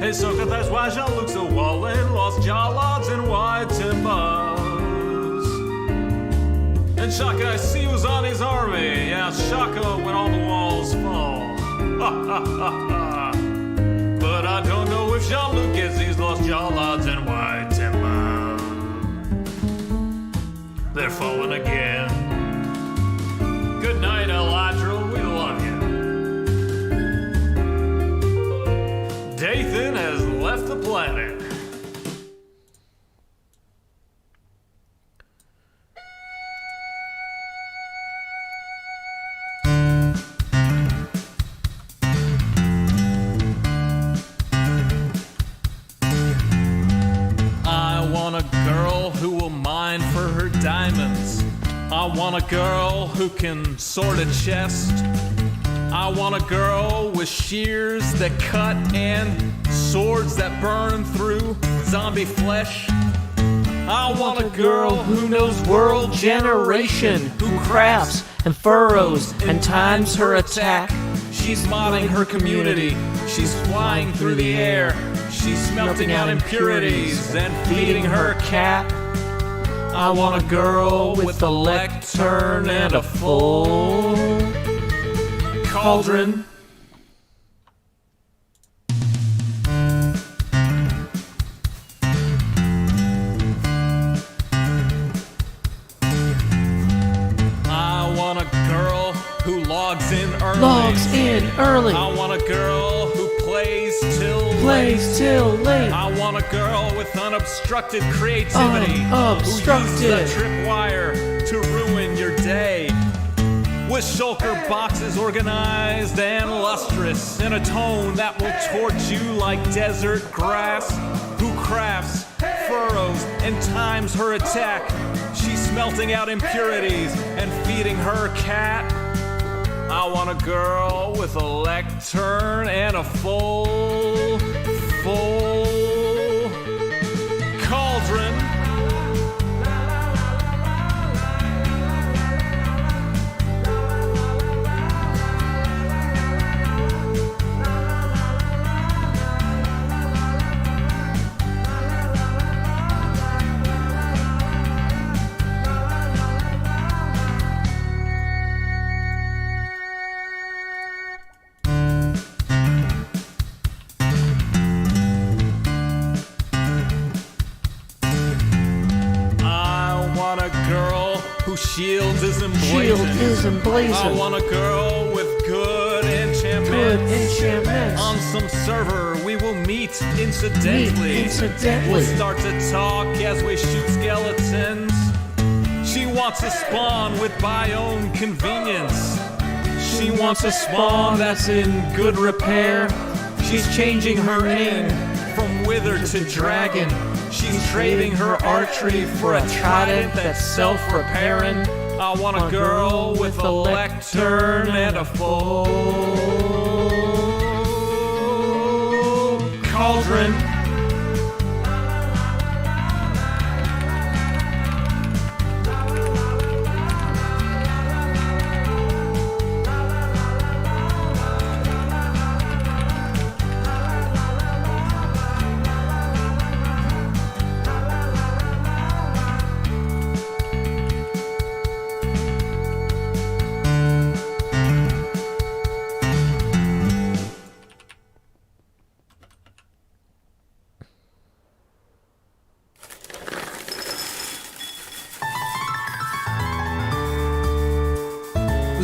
Hey, sucker, that's why Jean-Luc's a wallin', lost jawlogs and white timbers. And Shaka, I see who's on his army. Yeah, Shaka when all the walls fall. Ha ha ha ha. But I don't know if Jean-Luc gets these lost jawlogs and white timber. They're falling again. Good night, Eladril, we love you. Dathan has left the planet. I want a girl who will mine for her diamonds. I want a girl who can sort a chest. I want a girl with shears that cut and swords that burn through zombie flesh. I want a girl who knows world generation, who crafts and furrows and times her attack. She's modding her community, she's flying through the air, she's smelting out impurities and feeding her cat. I want a girl with a lectern and a full cauldron. I want a girl who logs in early. I want a girl who plays till late. I want a girl with unobstructed creativity who uses a tripwire to ruin your day. With shulker boxes organized and lustrous in a tone that will torch you like desert grass. Who crafts, furrows, and times her attack. She's smelting out impurities and feeding her cat. I want a girl with a lectern and a full cauldron. Shield is emblazoned. I want a girl with good enchantments. On some server we will meet incidentally. We'll start to talk as we shoot skeletons. She wants a spawn with biome convenience. She wants a spawn that's in good repair. She's changing her name from Wither to Dragon. She's trading her archery for a trident that's self-repairing. I want a girl with a lectern and a full cauldron.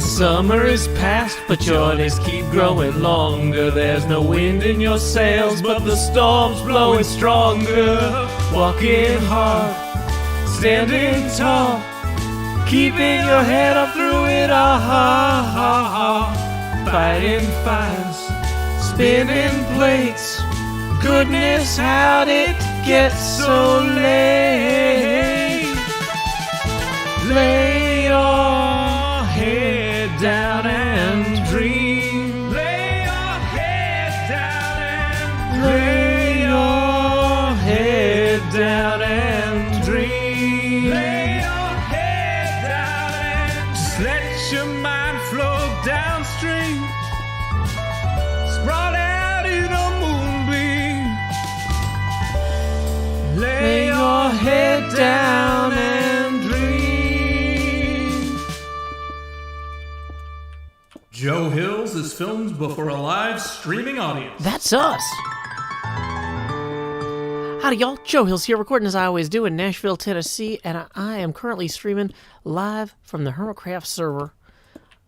Summer is past, but your days keep growing longer. There's no wind in your sails, but the storm's blowing stronger. Walking hard, standing tall, keeping your head up through it all. Fighting fires, spinning plates. Goodness, how'd it get so late? Lay your head down and dream. Lay your head down and lay your head down and dream. Lay your head down and just let your mind flow downstream. Sprawled out in a moonbeam. down and dream. Joe Hills is filmed before a live streaming audience. That's us. Howdy, y'all. Joe Hills here, recording as I always do in Nashville, Tennessee, and I am currently streaming live from the Hermticraft server.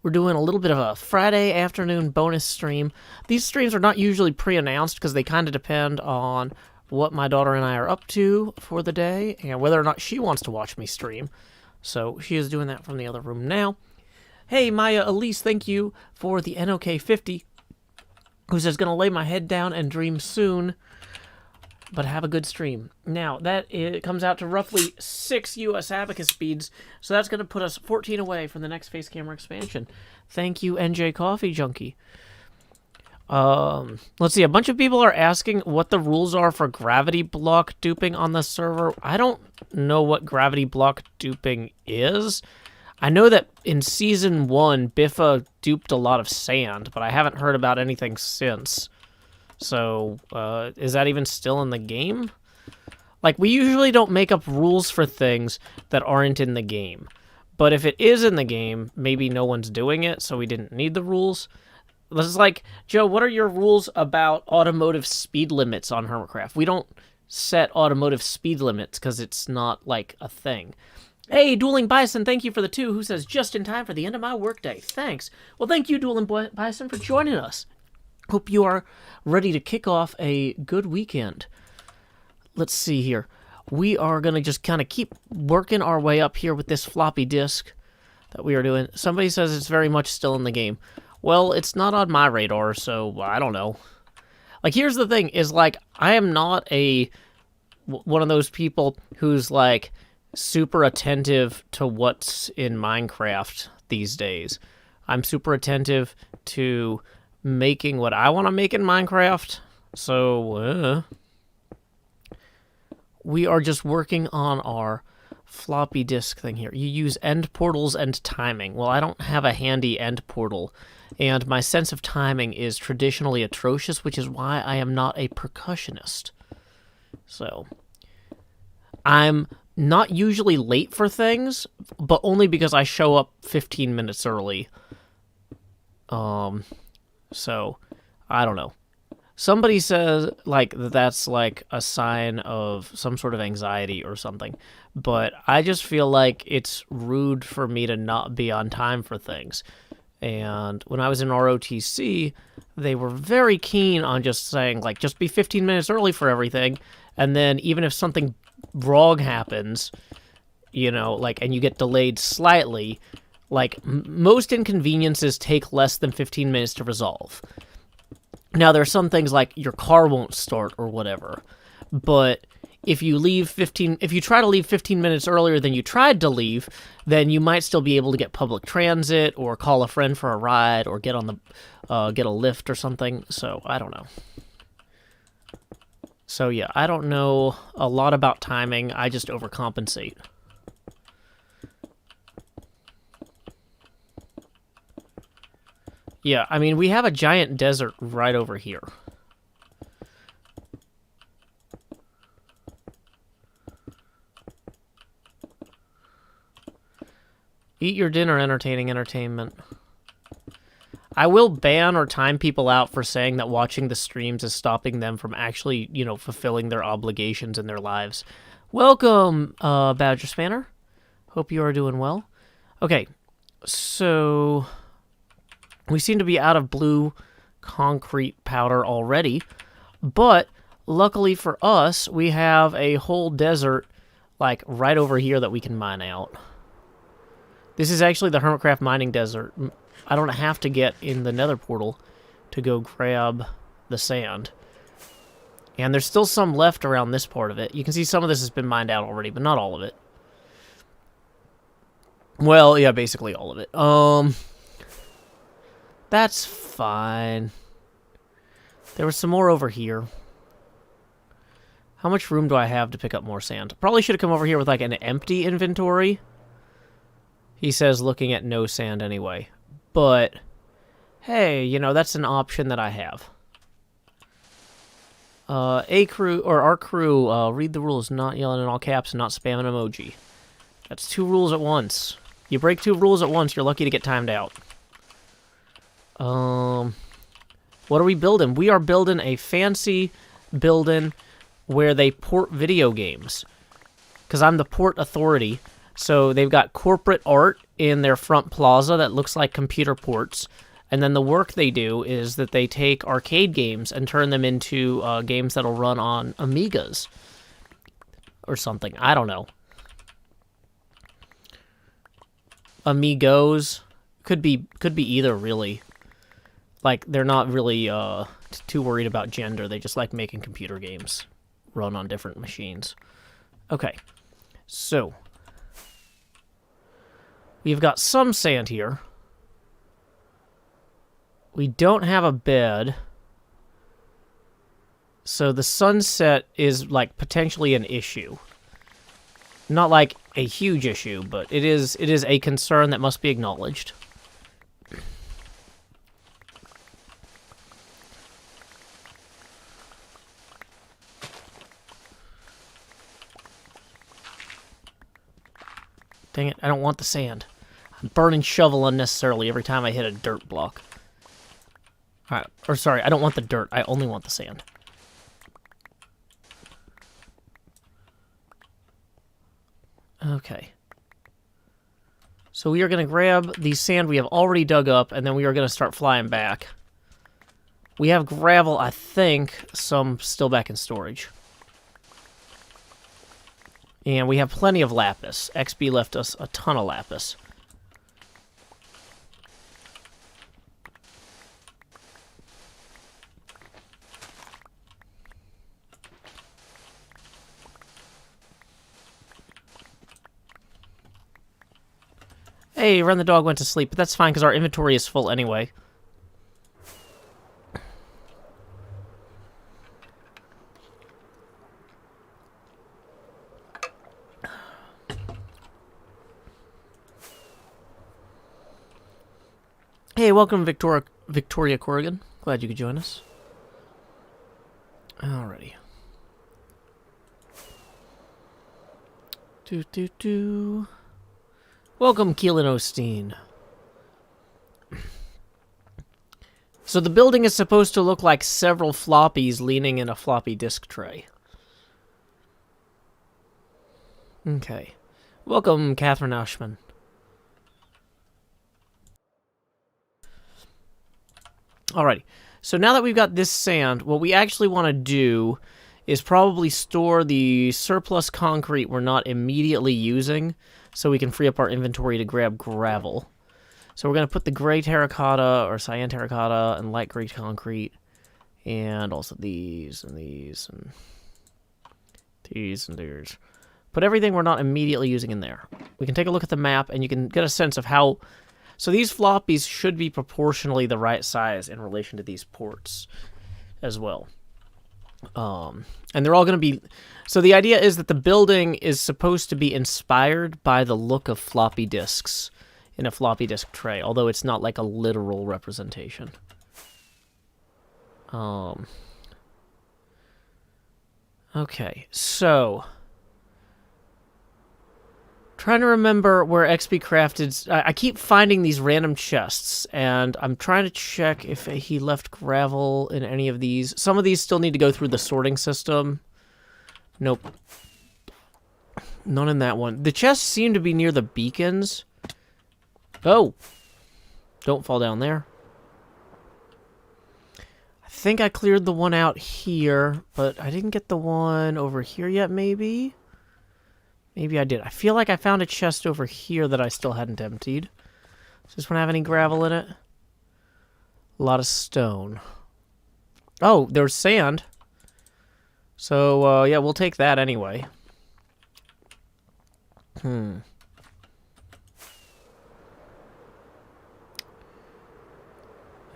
We're doing a little bit of a Friday afternoon bonus stream. These streams are not usually pre-announced because they kind of depend on what my daughter and I are up to for the day and whether or not she wants to watch me stream. So she is doing that from the other room now. Hey, Maya Elise, thank you for the NOK50, who says, gonna lay my head down and dream soon, but have a good stream. Now, it comes out to roughly 6 US Abacus speeds, so that's gonna put us 14 away from the next face camera expansion. Thank you, NJ Coffee Junkie. Let's see, a bunch of people are asking what the rules are for gravity block duping on the server. I don't know what gravity block duping is. I know that in Season 1, Biffa duped a lot of sand, but I haven't heard about anything since. So, is that even still in the game? Like, we usually don't make up rules for things that aren't in the game. But if it is in the game, maybe no one's doing it, so we didn't need the rules. This is like, Joe, what are your rules about automotive speed limits on Hermticraft? We don't set automotive speed limits because it's not, like, a thing. Hey, Dueling Bison, thank you for the 2, who says, just in time for the end of my workday. Thanks. Well, thank you, Dueling Bison, for joining us. Hope you are ready to kick off a good weekend. Let's see here. We are going to just kind of keep working our way up here with this floppy disk that we are doing. Somebody says it's very much still in the game. Well, it's not on my radar, so I don't know. Like, here's the thing, is, like, I am not one of those people who's, like, super attentive to what's in Minecraft these days. I'm super attentive to making what I want to make in Minecraft, so we are just working on our floppy disk thing here. You use end portals and timing. Well, I don't have a handy end portal, and my sense of timing is traditionally atrocious, which is why I am not a percussionist. So, I'm not usually late for things, but only because I show up 15 minutes early. So, I don't know. Somebody says, like, that's, like, a sign of some sort of anxiety or something. But I just feel like it's rude for me to not be on time for things. And when I was in ROTC, they were very keen on just saying, like, just be 15 minutes early for everything. And then even if something wrong happens, you know, like, and you get delayed slightly, like, most inconveniences take less than 15 minutes to resolve. Now, there are some things like your car won't start or whatever, but if you try to leave 15 minutes earlier than you tried to leave, then you might still be able to get public transit or call a friend for a ride or get a lift or something. So, I don't know. So, yeah, I don't know a lot about timing. I just overcompensate. Yeah, I mean, we have a giant desert right over here. Eat your dinner, entertaining entertainment. I will ban or time people out for saying that watching the streams is stopping them from actually, you know, fulfilling their obligations in their lives. Welcome, Badger Spanner. Hope you are doing well. Okay, so we seem to be out of blue concrete powder already, but luckily for us, we have a whole desert, like, right over here that we can mine out. This is actually the Hermitcraft mining desert. I don't have to get in the nether portal to go grab the sand. And there's still some left around this part of it. You can see some of this has been mined out already, but not all of it. Well, yeah, basically all of it. That's fine. There was some more over here. How much room do I have to pick up more sand? Probably should have come over here with, like, an empty inventory. He says looking at no sand anyway. But, hey, you know, that's an option that I have. Our crew, read the rules, not yelling in all caps and not spamming emoji. That's 2 rules at once. You break 2 rules at once, you're lucky to get timed out. What are we building? We are building a fancy building where they port video games. Because I'm the port authority. So they've got corporate art in their front plaza that looks like computer ports. And then the work they do is that they take arcade games and turn them into games that'll run on Amigas. Or something. I don't know. Amigos. Could be either, really. Like, they're not really too worried about gender. They just like making computer games run on different machines. Okay. So, we've got some sand here. We don't have a bed. So the sunset is, like, potentially an issue. Not like a huge issue, but it is a concern that must be acknowledged. Dang it, I don't want the sand. I'm burning shovel unnecessarily every time I hit a dirt block. Alright, or sorry, I don't want the dirt, I only want the sand. Okay. So we are going to grab the sand we have already dug up, and then we are going to start flying back. We have gravel, I think, some still back in storage. And we have plenty of lapis. XB left us a ton of lapis. Hey, Run the Dog went to sleep, but that's fine because our inventory is full anyway. Hey, welcome, Victoria Corrigan. Glad you could join us. Alrighty. Welcome, Keelan Osteen. So the building is supposed to look like several floppies leaning in a floppy disk tray. Okay. Welcome, Catherine Ashman. Alrighty, so now that we've got this sand, what we actually want to do is probably store the surplus concrete we're not immediately using so we can free up our inventory to grab gravel. So we're going to put the gray terracotta or cyan terracotta and light gray concrete and also these and these and these and these. Put everything we're not immediately using in there. We can take a look at the map and you can get a sense of how... So these floppies should be proportionally the right size in relation to these ports as well. And they're all going to be... So the idea is that the building is supposed to be inspired by the look of floppy disks in a floppy disk tray, although it's not like a literal representation. Okay, so... Trying to remember where XB crafted... I keep finding these random chests, and I'm trying to check if he left gravel in any of these. Some of these still need to go through the sorting system. Nope. None in that one. The chests seem to be near the beacons. Oh! Don't fall down there. I think I cleared the one out here, but I didn't get the one over here yet, maybe? Maybe I did. I feel like I found a chest over here that I still hadn't emptied. Does this one have any gravel in it? A lot of stone. Oh, there's sand. So, yeah, we'll take that anyway.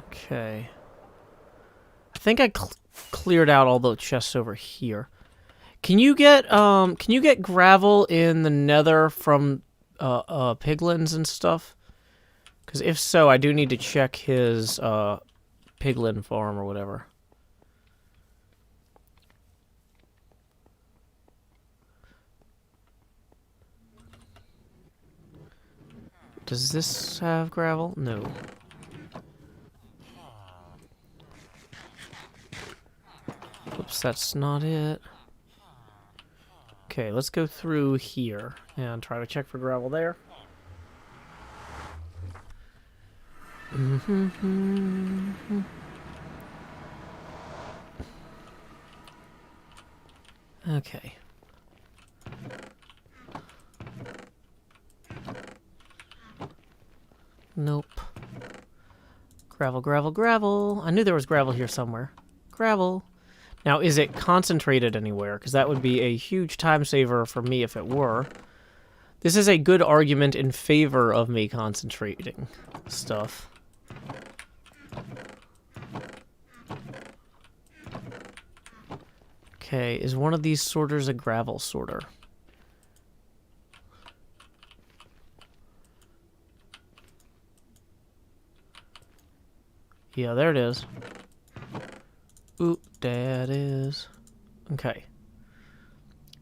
Okay. I think I cleared out all the chests over here. Can you get gravel in the nether from piglins and stuff? Because if so, I do need to check his piglin farm or whatever. Does this have gravel? No. Oops, that's not it. Okay, let's go through here and try to check for gravel there. Okay. Nope. Gravel, gravel, gravel. I knew there was gravel here somewhere. Gravel. Now, is it concentrated anywhere? Because that would be a huge time saver for me if it were. This is a good argument in favor of me concentrating stuff. Okay, is one of these sorters a gravel sorter? Yeah, there it is. Ooh, that is. Okay.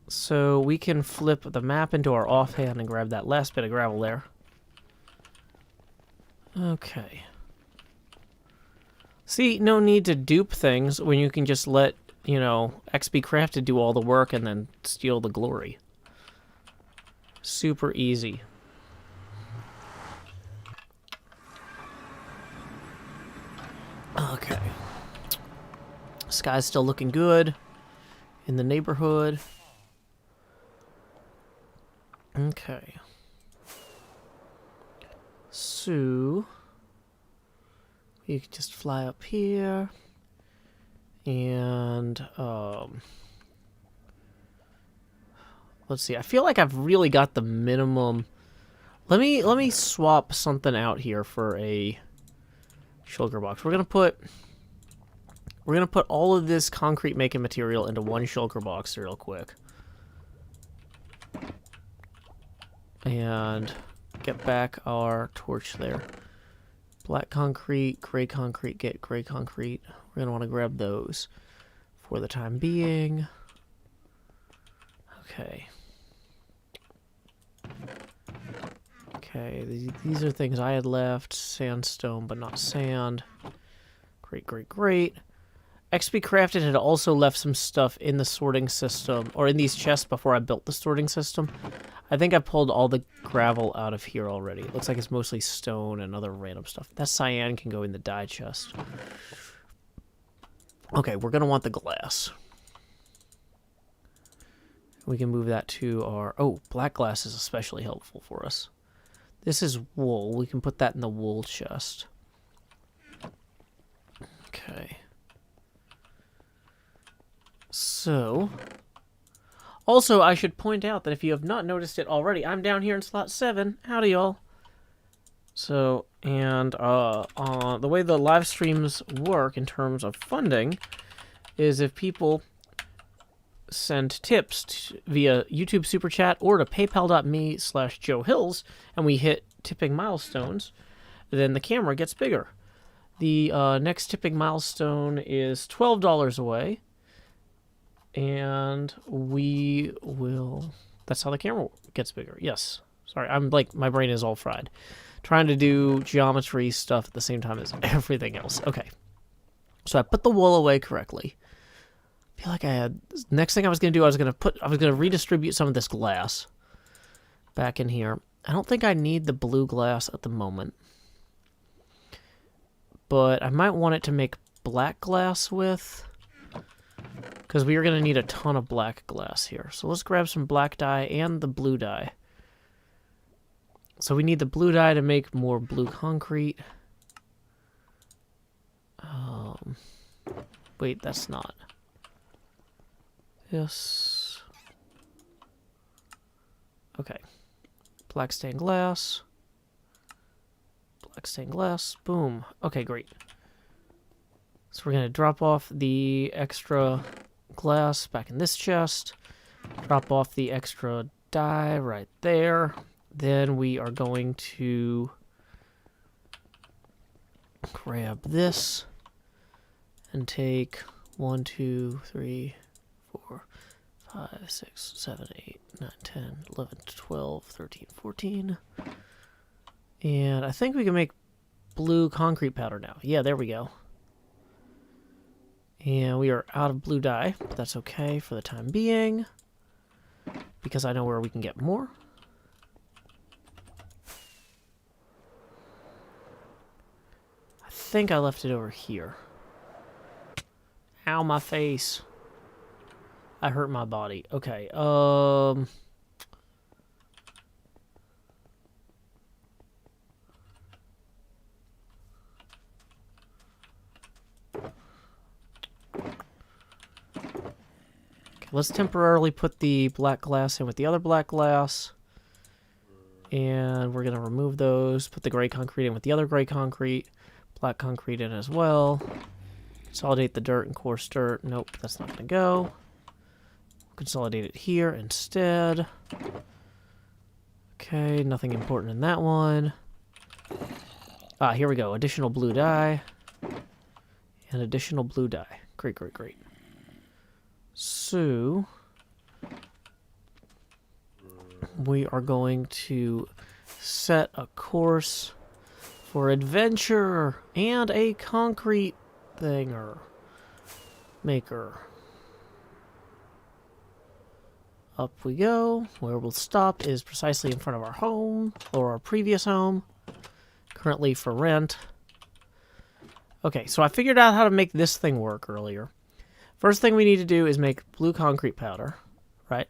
So we can flip the map into our offhand and grab that last bit of gravel there. Okay. See, no need to dupe things when you can just let, you know, HCBBS do all the work and then steal the glory. Super easy. Okay. Sky's still looking good in the neighborhood. Okay. So you can just fly up here and let's see. I feel like I've really got the minimum. Let me swap something out here for a shulker box. We're gonna put all of this concrete making material into one shulker box real quick. And get back our torch there. Black concrete, get gray concrete. We're going to want to grab those for the time being. Okay. Okay, these are things I had left. Sandstone, but not sand. Great, great, great. HCBBS had also left some stuff in the sorting system, or in these chests before I built the sorting system. I think I pulled all the gravel out of here already. It looks like it's mostly stone and other random stuff. That cyan can go in the dye chest. Okay, we're going to want the glass. We can move that to our... Oh, black glass is especially helpful for us. This is wool. We can put that in the wool chest. Okay. So... Also, I should point out that if you have not noticed it already, I'm down here in slot 7. Howdy, y'all. So, and the way the live streams work in terms of funding is if people send tips via YouTube Super Chat or to paypal.me/JoeHills, and we hit tipping milestones, then the camera gets bigger. The next tipping milestone is $12 away. And we will... That's how the camera gets bigger. Yes. Sorry, I'm like... My brain is all fried. Trying to do geometry stuff at the same time as everything else. Okay. So I put the wool away correctly. I feel like I had... Next thing I was going to do, I was going to redistribute some of this glass back in here. I don't think I need the blue glass at the moment. But I might want it to make black glass with... Because we are going to need a ton of black glass here. So let's grab some black dye and the blue dye. So we need the blue dye to make more blue concrete. Wait, that's not. Yes. Okay. Black stained glass. Black stained glass. Boom. Okay, great. So we're going to drop off the extra glass back in this chest. Drop off the extra dye right there. Then we are going to grab this and take 1, 2, 3, 4, 5, 6, 7, 8, 9, 10, 11, 12, 13, 14. And I think we can make blue concrete powder now. Yeah, there we go. And we are out of blue dye, but that's okay for the time being, because I know where we can get more. I think I left it over here. Ow, my face. I hurt my body. Okay, let's temporarily put the black glass in with the other black glass. And we're going to remove those. Put the gray concrete in with the other gray concrete. Black concrete in as well. Consolidate the dirt and coarse dirt. Nope, that's not going to go. Consolidate it here instead. Okay, nothing important in that one. Ah, here we go. Additional blue dye. And additional blue dye. Great, great, great. So, we are going to set a course for adventure and a concrete thinger maker. Up we go. Where we'll stop is precisely in front of our home, or our previous home, currently for rent. Okay, so I figured out how to make this thing work earlier. First thing we need to do is make blue concrete powder, right?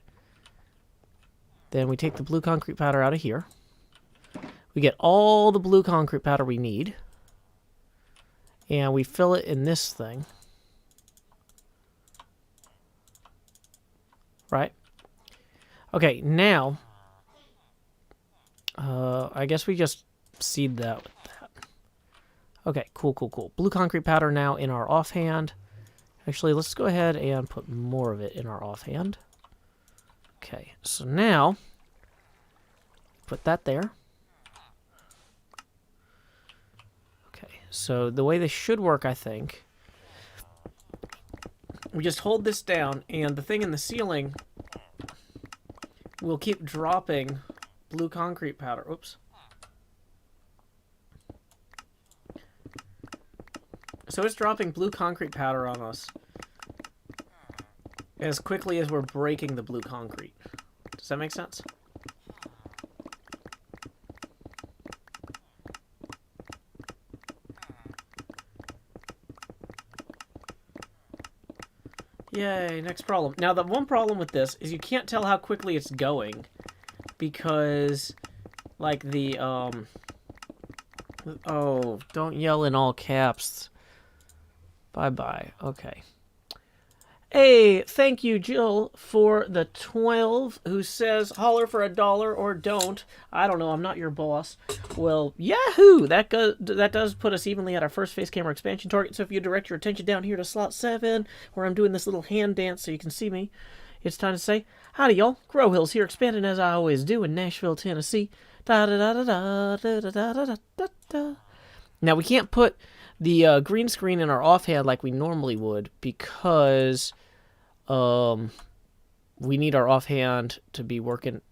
Then we take the blue concrete powder out of here. We get all the blue concrete powder we need. And we fill it in this thing. Right? Okay, now, I guess we just seed that with that. Okay, cool, cool, cool. Blue concrete powder now in our offhand. Actually, let's go ahead and put more of it in our offhand. Okay, so now, put that there. Okay, so the way this should work, I think, we just hold this down, and the thing in the ceiling will keep dropping blue concrete powder. Oops. So it's dropping blue concrete powder on us as quickly as we're breaking the blue concrete. Does that make sense? Yay, next problem. Now, the one problem with this is you can't tell how quickly it's going because, like, the, oh, don't yell in all caps. Bye-bye. Okay. Hey, thank you, Jill, for the 12, who says, holler for $1 or don't. I don't know, I'm not your boss. Well, yahoo! That does put us evenly at our first face camera expansion target, so if you direct your attention down here to slot 7, where I'm doing this little hand dance so you can see me, it's time to say, howdy, y'all. Grow Hills here, expanding as I always do in Nashville, Tennessee. Da-da-da-da-da-da-da-da-da-da. Now, we can't put the green screen in our offhand like we normally would because we need our offhand to be working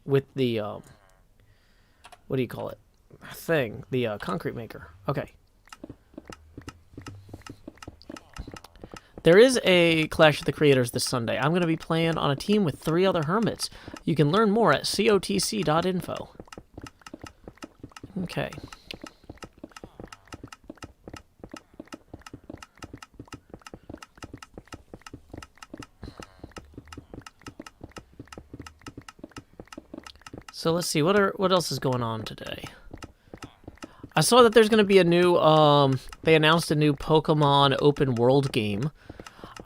with the what do you call it? Thing, the concrete maker. Okay. There is a Clash of the Creators this Sunday. I'm going to be playing on a team with 3 other hermits. You can learn more at cotc.info. Okay. So let's see, what else is going on today? I saw that there's going to be a new, they announced a new Pokemon open world game.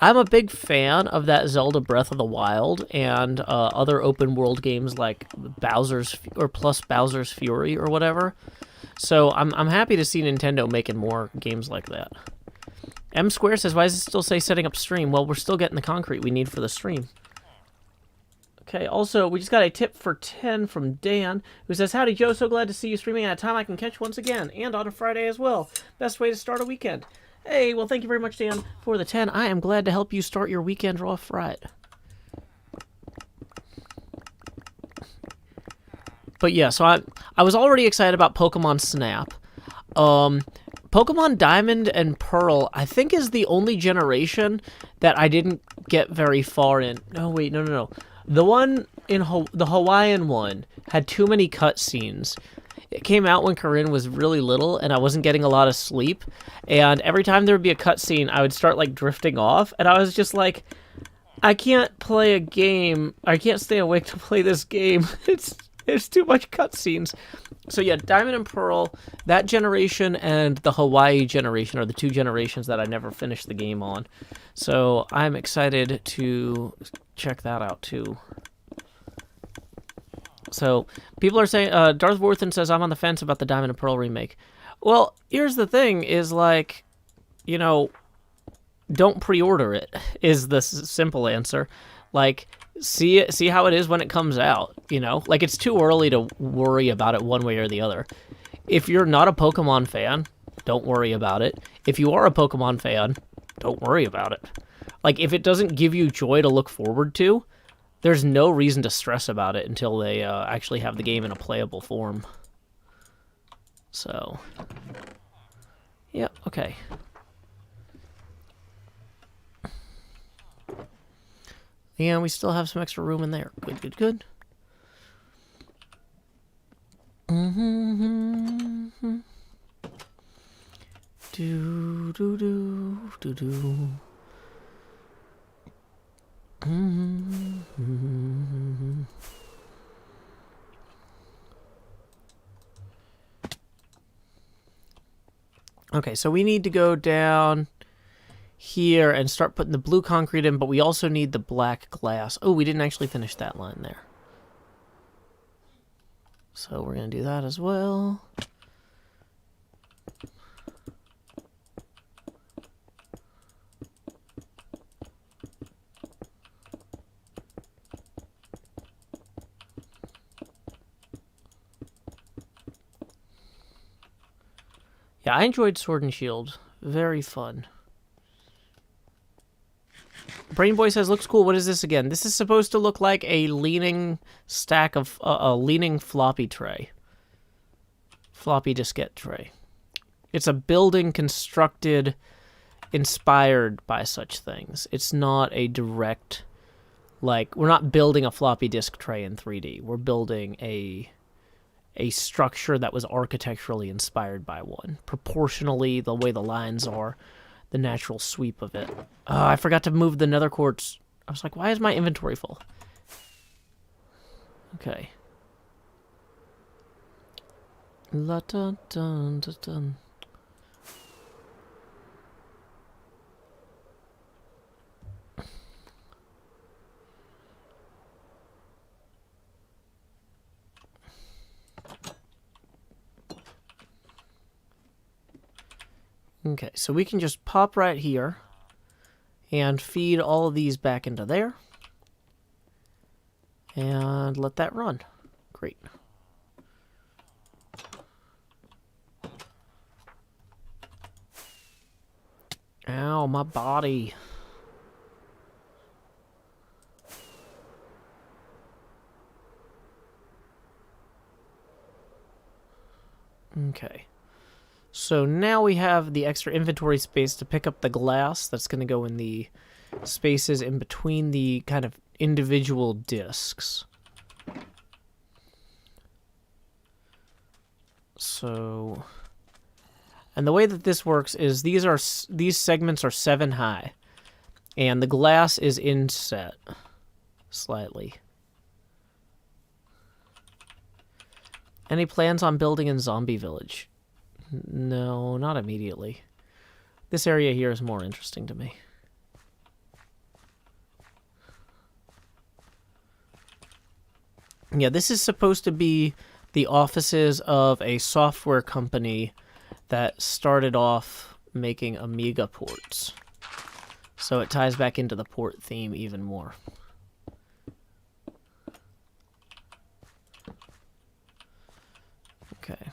I'm a big fan of that Zelda Breath of the Wild and other open world games like Bowser's, or plus Bowser's Fury or whatever. So I'm happy to see Nintendo making more games like that. M Square says, why does it still say setting up stream? Well, we're still getting the concrete we need for the stream. Okay, also, we just got a tip for 10 from Dan, who says, howdy, Joe, so glad to see you streaming at a time I can catch once again, and on a Friday as well. Best way to start a weekend. Hey, well, thank you very much, Dan, for the 10. I am glad to help you start your weekend off right. But yeah, so I was already excited about Pokemon Snap. Pokemon Diamond and Pearl, I think, is the only generation that I didn't get very far in. No, wait, no. The one in the Hawaiian one had too many cutscenes. It came out when Corinne was really little, and I wasn't getting a lot of sleep. And every time there would be a cutscene, I would start, like, drifting off. And I was just like, I can't play a game. I can't stay awake to play this game. It's too much cutscenes. So yeah, Diamond and Pearl, that generation and the Hawaii generation are the two generations that I never finished the game on. So I'm excited to check that out too. So people are saying, Darth Worthen says, I'm on the fence about the Diamond and Pearl remake. Well, here's the thing, is like, you know, don't pre-order it, is the simple answer. Like, see how it is when it comes out, you know? Like, it's too early to worry about it one way or the other. If you're not a Pokemon fan, don't worry about it. If you are a Pokemon fan, don't worry about it. Like, if it doesn't give you joy to look forward to, there's no reason to stress about it until they actually have the game in a playable form. So, yeah, okay. Yeah, we still have some extra room in there. Good. Do. Okay, so we need to go down here and start putting the blue concrete in, but we also need the black glass. Oh, we didn't actually finish that line there. So we're going to do that as well. Yeah, I enjoyed Sword and Shield. Very fun. Brain Boy says, looks cool. What is this again? This is supposed to look like a leaning stack of... a leaning floppy tray. Floppy diskette tray. It's a building constructed, inspired by such things. It's not a direct... Like, we're not building a floppy disk tray in 3D. We're building a structure that was architecturally inspired by one. Proportionally, the way the lines are, the natural sweep of it. I forgot to move the nether quartz. I was like, why is my inventory full? Okay. La dun dun dun dun. Okay, so we can just pop right here and feed all of these back into there and let that run. Great. Ow, my body. Okay. So now we have the extra inventory space to pick up the glass that's going to go in the spaces in between the kind of individual discs. So, and the way that this works is these segments are 7 high, and the glass is inset slightly. Any plans on building in Zombie Village? No, not immediately. This area here is more interesting to me. Yeah, this is supposed to be the offices of a software company that started off making Amiga ports. So it ties back into the port theme even more. Okay.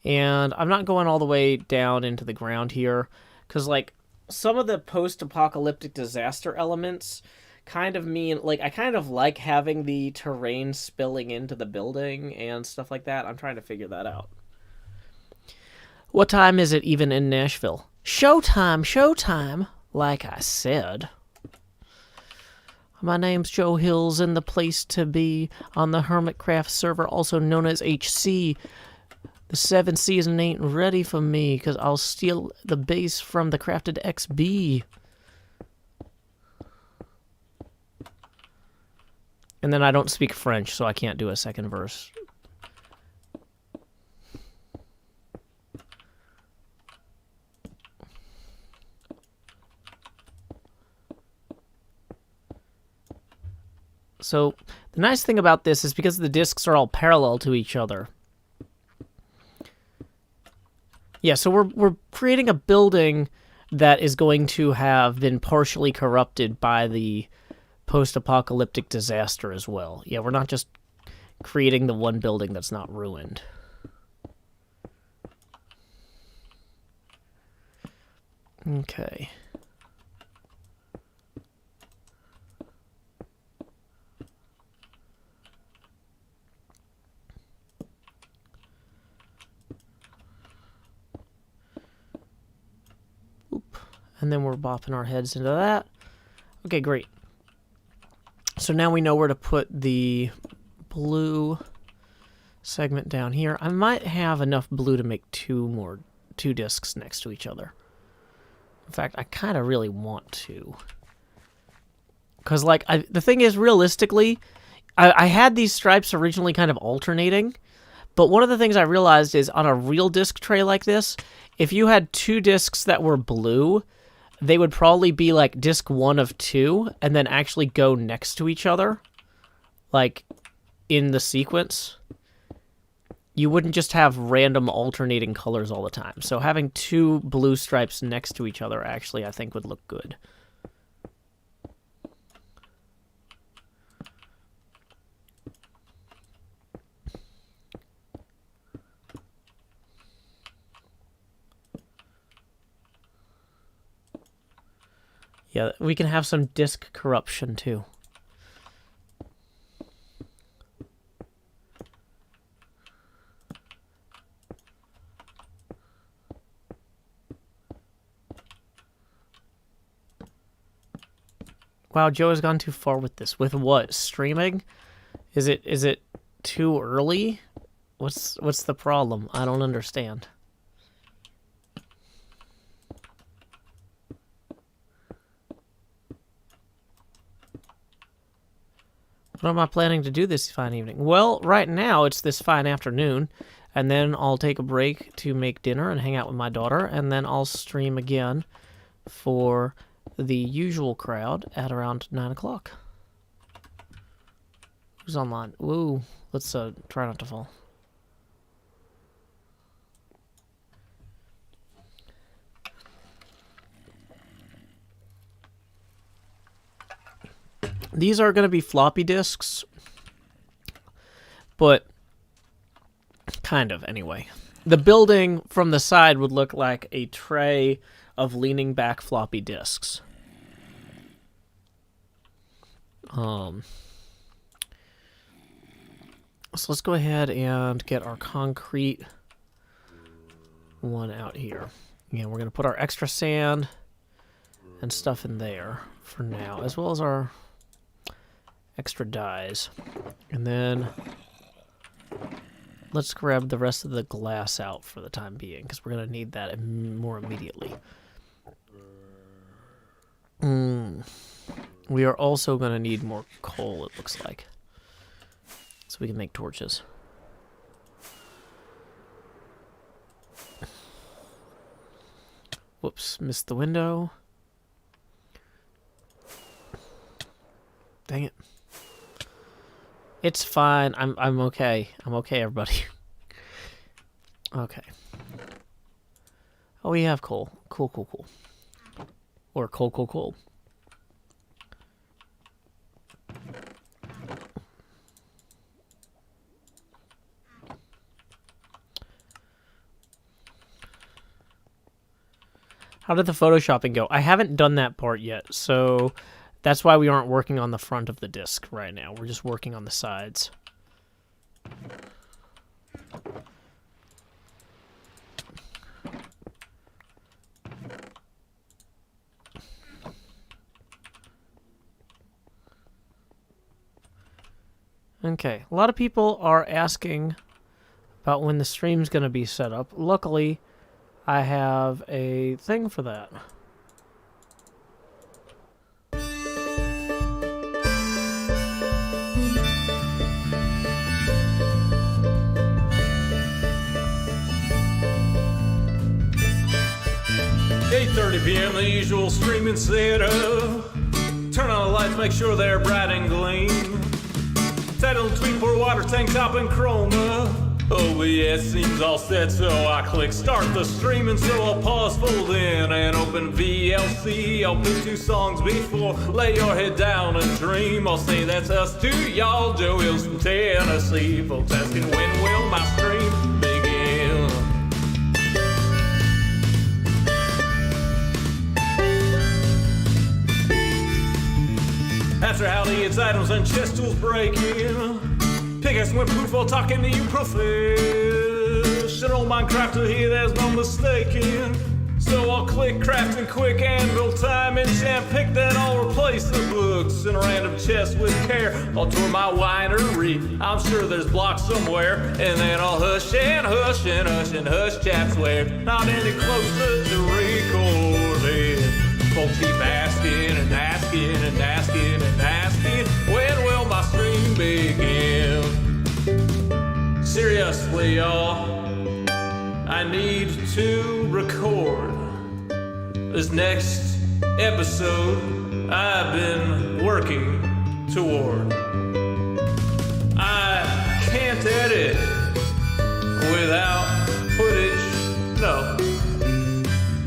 And I'm not going all the way down into the ground here, because, like, some of the post-apocalyptic disaster elements kind of mean, like, I kind of like having the terrain spilling into the building and stuff like that. I'm trying to figure that out. What time is it even in Nashville? Showtime, showtime, like I said. My name's Joe Hills, and the place to be on the Hermticraft server, also known as HC. The 7th season ain't ready for me, because I'll steal the base from the crafted XB. And then I don't speak French, so I can't do a second verse. So the nice thing about this is because the discs are all parallel to each other. Yeah, so we're creating a building that is going to have been partially corrupted by the post-apocalyptic disaster as well. Yeah, we're not just creating the one building that's not ruined. Okay. And then we're bopping our heads into that. Okay, great. So now we know where to put the blue segment down here. I might have enough blue to make two discs next to each other. In fact, I kind of really want to. Because, like, the thing is, realistically, I had these stripes originally kind of alternating. But one of the things I realized is on a real disc tray like this, if you had two discs that were blue, they would probably be like disc 1 of 2 and then actually go next to each other, like in the sequence. You wouldn't just have random alternating colors all the time. So having two blue stripes next to each other actually I think would look good. Yeah, we can have some disc corruption too. Wow, Joe has gone too far with this. With what? Streaming? Is it too early? What's the problem? I don't understand. What am I planning to do this fine evening? Well, right now it's this fine afternoon, and then I'll take a break to make dinner and hang out with my daughter, and then I'll stream again for the usual crowd at around 9 o'clock. Who's online? Woo. Let's try not to fall. These are going to be floppy disks, but kind of anyway. The building from the side would look like a tray of leaning back floppy disks. So let's go ahead and get our concrete one out here. Yeah, we're going to put our extra sand and stuff in there for now, as well as our extra dyes. And then let's grab the rest of the glass out for the time being, because we're going to need that more immediately. We are also going to need more coal, it looks like, so we can make torches. Whoops, missed the window. Dang it. It's fine. I'm okay. I'm okay, everybody. Okay. Oh, we have coal. Cool. Or coal. How did the photoshopping go? I haven't done that part yet, so That's why we aren't working on the front of the disc right now. We're just working on the sides. Okay, a lot of people are asking about when the stream's going to be set up. Luckily, I have a thing for that. p.m. the usual streaming setup. Turn on the lights, make sure they're bright and gleam. Title, tweet, pour water, tank top, and chroma. OBS seems all set, so I click start the streaming. So I'll pause, fold in, and open VLC. I'll pick 2 songs before lay your head down and dream. I'll say that's us to y'all, Joe Hills from Tennessee. Folks asking when will my stream begin? After howdy, it's items and chest tools breaking. Pickaxe went poof while talking to you professional Minecrafter here, there's no mistaking. So I'll click crafting quick anvil time enchant pick, then I'll replace the books in a random chest with care. I'll tour my winery, I'm sure there's blocks somewhere, and then I'll hush and hush and hush and hush chat swear. Not any closer to recording. Folks keep asking and asking and asking and asking, when will my stream begin? Seriously, y'all, I need to record this next episode I've been working toward. I can't edit without footage, no.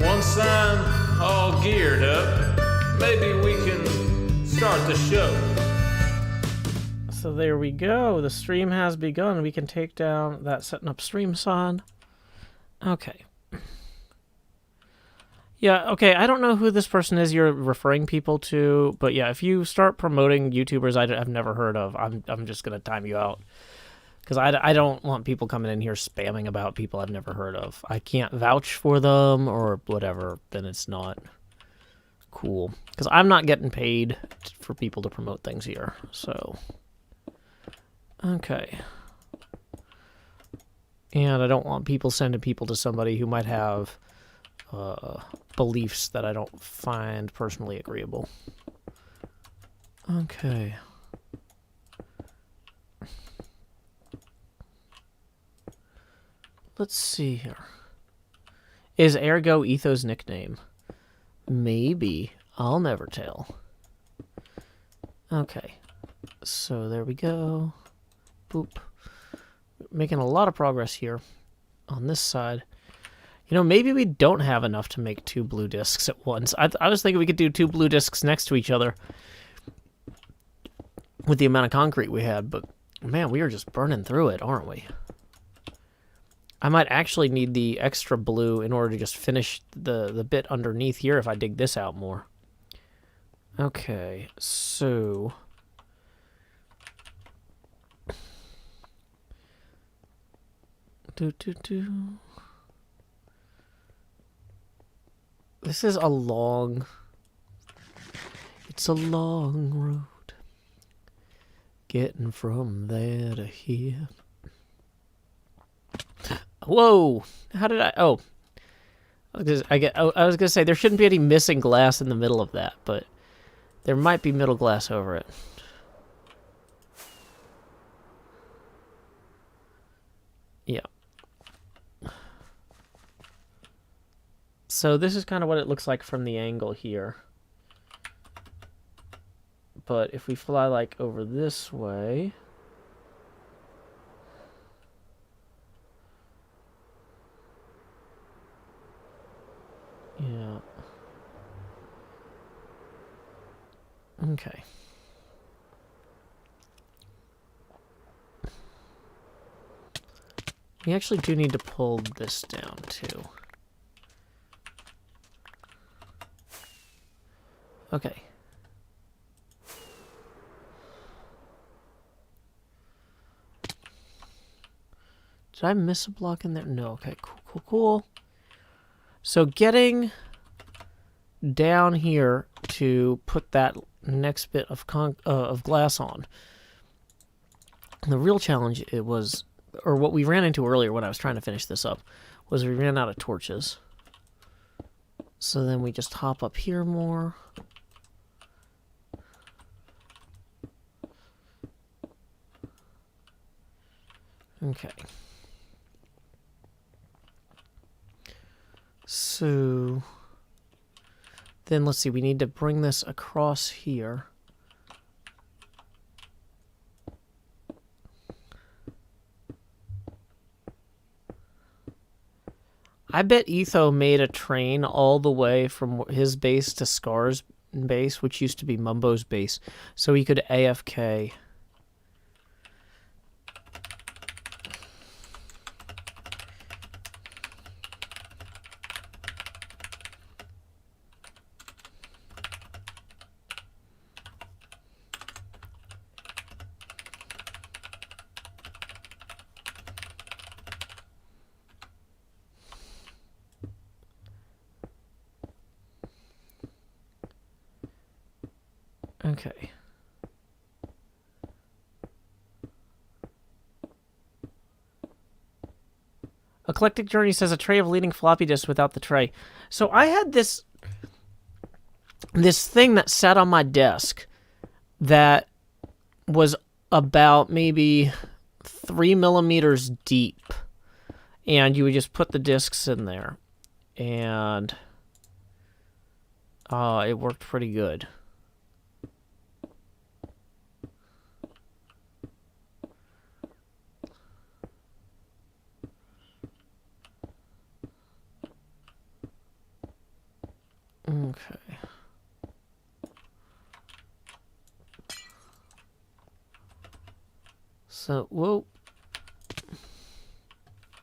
Once I'm all geared up, maybe we can start the show. So there we go. The stream has begun. We can take down that setting up stream sign. Okay. Yeah, okay, I don't know who this person is you're referring people to, but yeah, if you start promoting YouTubers I've never heard of, I'm just going to time you out. Because I don't want people coming in here spamming about people I've never heard of. I can't vouch for them or whatever, then it's not cool. Because I'm not getting paid for people to promote things here, so... Okay. And I don't want people sending people to somebody who might have beliefs that I don't find personally agreeable. Okay. Let's see here. Is Ergo Etho's nickname? Maybe. I'll never tell. Okay. So there we go. Boop. Making a lot of progress here on this side. You know, maybe we don't have enough to make 2 blue discs at once. I was thinking we could do 2 blue discs next to each other with the amount of concrete we had, but man, we are just burning through it, aren't we? I might actually need the extra blue in order to just finish the bit underneath here if I dig this out more. Okay, so... This is a long... It's a long road. Getting from there to here. Whoa! How did I... Oh. I was gonna say, there shouldn't be any missing glass in the middle of that, but there might be middle glass over it. Yeah. So this is kind of what it looks like from the angle here. But if we fly like over this way... Yeah. Okay. We actually do need to pull this down too. Okay. Did I miss a block in there? No. Okay, cool. So getting down here to put that next bit of glass on. And the real challenge or what we ran into earlier when I was trying to finish this up, was we ran out of torches. So then we just hop up here more. Okay. So then let's see, we need to bring this across here. I bet Etho made a train all the way from his base to Scar's base, which used to be Mumbo's base, so he could AFK. Okay. Eclectic Journey says a tray of leading floppy disks without the tray. So I had this thing that sat on my desk that was about maybe 3 millimeters deep. And you would just put the discs in there. And it worked pretty good. Okay. So, whoa.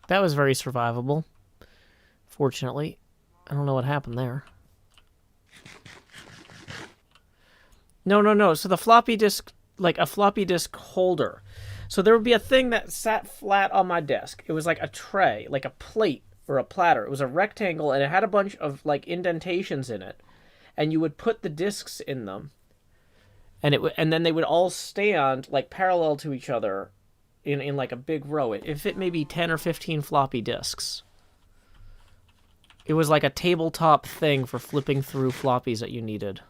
That was very survivable. Fortunately. I don't know what happened there. No. So the floppy disk, like a floppy disk holder. So there would be a thing that sat flat on my desk. It was like a tray, like a plate or a platter. It was a rectangle, and it had a bunch of like indentations in it. And you would put the discs in them. And then they would all stand like parallel to each other in like a big row. It fit maybe 10 or 15 floppy disks. It was like a tabletop thing for flipping through floppies that you needed.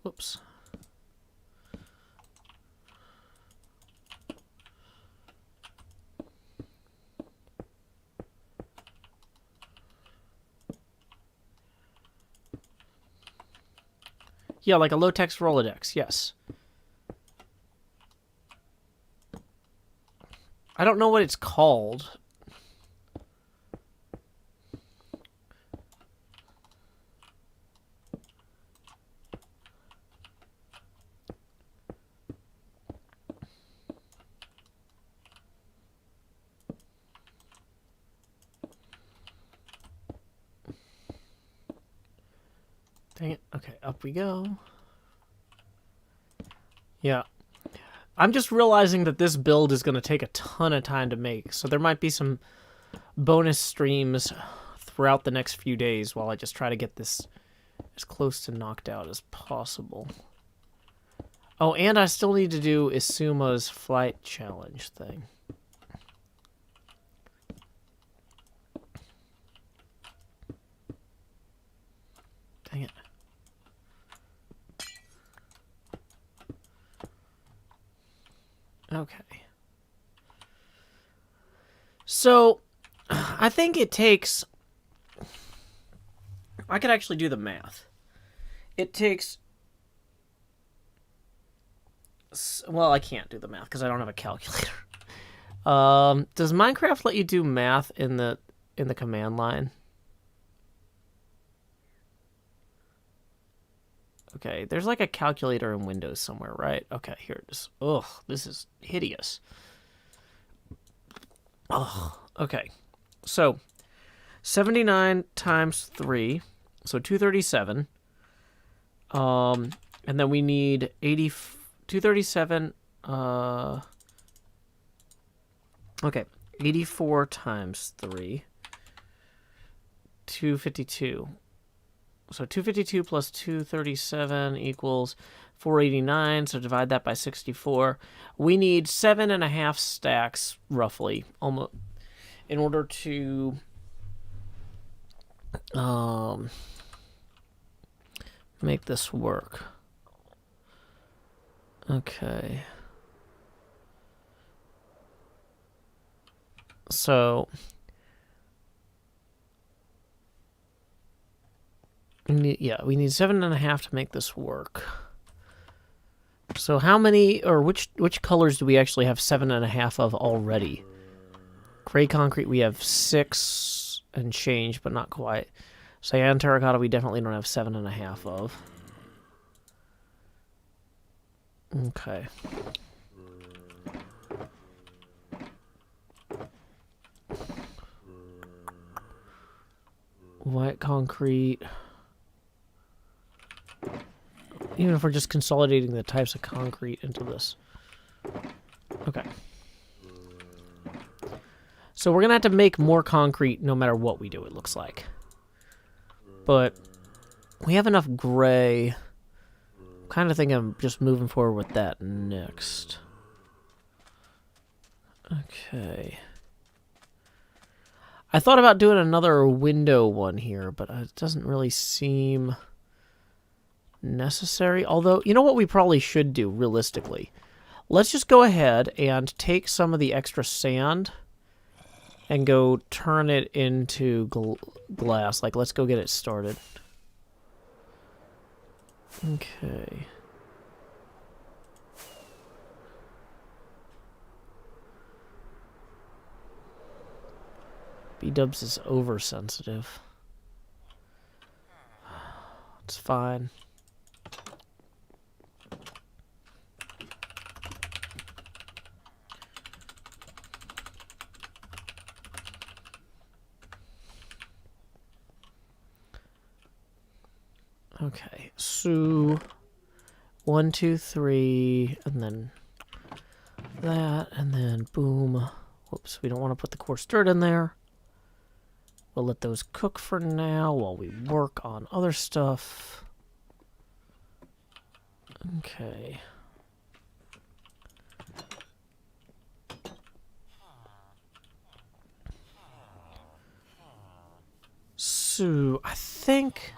Whoops. Yeah, like a low-text Rolodex, yes. I don't know what it's called. Dang it. Okay, up we go. Yeah. I'm just realizing that this build is going to take a ton of time to make, so there might be some bonus streams throughout the next few days while I just try to get this as close to knocked out as possible. Oh, and I still need to do Isuma's flight challenge thing. Dang it. Okay. So, I think it takes... I could actually do the math. It takes Well, I can't do the math because I don't have a calculator. Does Minecraft let you do math in the command line? Okay, there's like a calculator in Windows somewhere, right? Okay, here it is. Ugh, this is hideous. Ugh. Okay, so 79 times 3, so 237. And then we need 237. Okay, 84 times 3. 252. So 252 plus 237 equals 489. So divide that by 64. We need 7.5 stacks, roughly, almost, in order to make this work. Okay. So we need 7.5 to make this work. So how many, or which colors do we actually have 7.5 of already? Gray concrete we have 6 and change, but not quite. Cyan terracotta we definitely don't have 7.5 of. Okay. White concrete. Even if we're just consolidating the types of concrete into this. Okay. So we're going to have to make more concrete no matter what we do, it looks like. But we have enough gray. I'm kind of thinking of just moving forward with that next. Okay. I thought about doing another window one here, but it doesn't really seem necessary. Although, you know what we probably should do, realistically? Let's just go ahead and take some of the extra sand and go turn it into glass. Like, let's go get it started. Okay. B-dubs is oversensitive. It's fine. Okay, so 1, 2, 3, and then that, and then boom. Whoops, we don't want to put the coarse dirt in there. We'll let those cook for now while we work on other stuff. Okay. So, I think...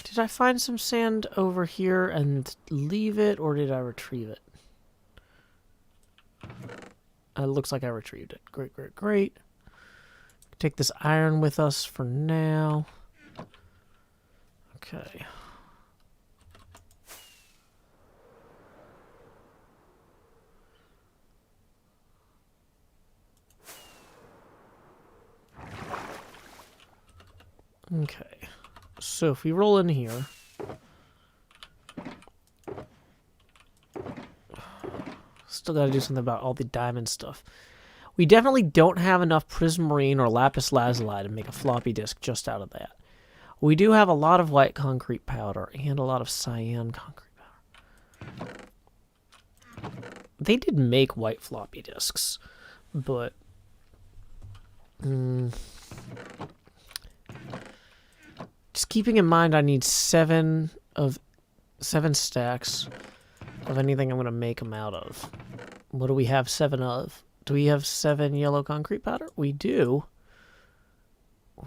Did I find some sand over here and leave it, or did I retrieve it? It looks like I retrieved it. Great, great, great. Take this iron with us for now. Okay. Okay. So if we roll in here, still got to do something about all the diamond stuff. We definitely don't have enough prismarine or lapis lazuli to make a floppy disk just out of that. We do have a lot of white concrete powder and a lot of cyan concrete powder. They did make white floppy disks, but just keeping in mind I need 7 stacks of anything I'm going to make them out of. What do we have 7 of? Do we have 7 yellow concrete powder? We do.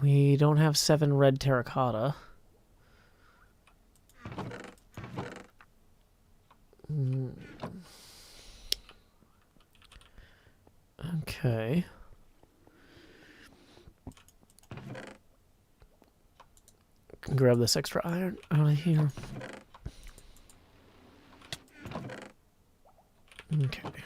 We don't have 7 red terracotta. Okay. Can grab this extra iron out of here. Okay.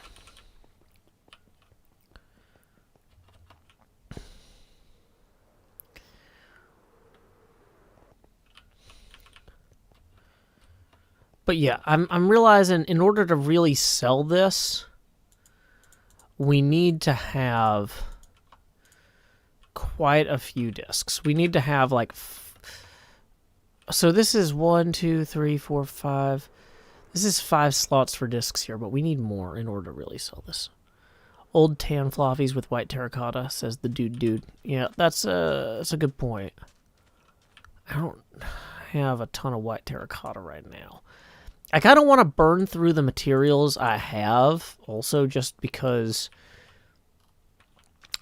But yeah, I'm realizing in order to really sell this, we need to have quite a few discs. We need to have like... So this is 1, 2, 3, 4, 5. This is 5 slots for discs here, but we need more in order to really sell this. Old tan floppies with white terracotta, says the dude. Yeah, that's a good point. I don't have a ton of white terracotta right now. I kind of want to burn through the materials I have, also just because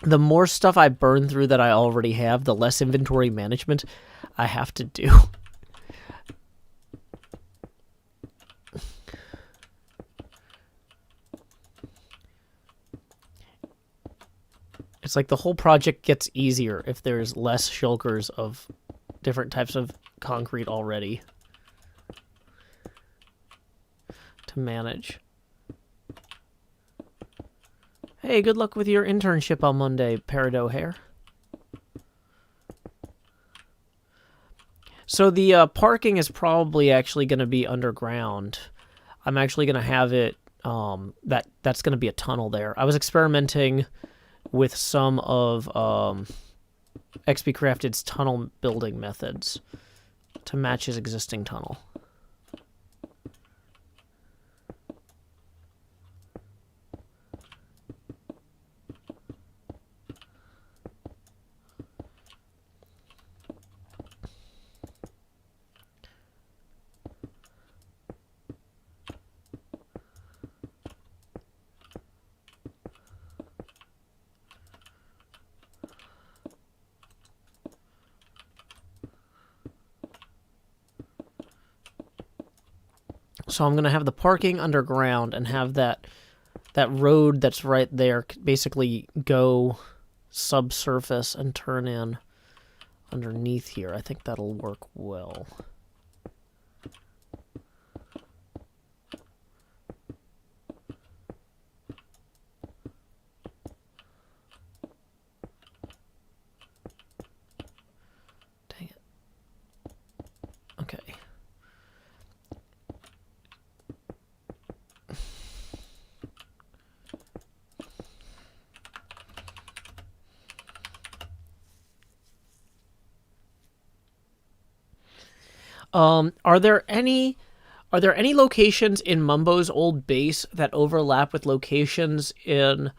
the more stuff I burn through that I already have, the less inventory management I have to do. It's like the whole project gets easier if there's less shulkers of different types of concrete already to manage. Hey, good luck with your internship on Monday, Peridot Hair. So the parking is probably actually going to be underground. I'm actually going to have it, that's going to be a tunnel there. I was experimenting with some of XPCrafted's tunnel building methods to match his existing tunnel. So I'm going to have the parking underground and have that road that's right there basically go subsurface and turn in underneath here. I think that'll work well. Dang it. Okay. Are there any locations in Mumbo's old base that overlap with locations in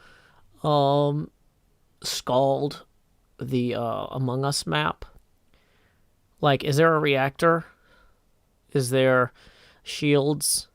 Scald, the Among Us map? Like, is there a reactor? Is there shields?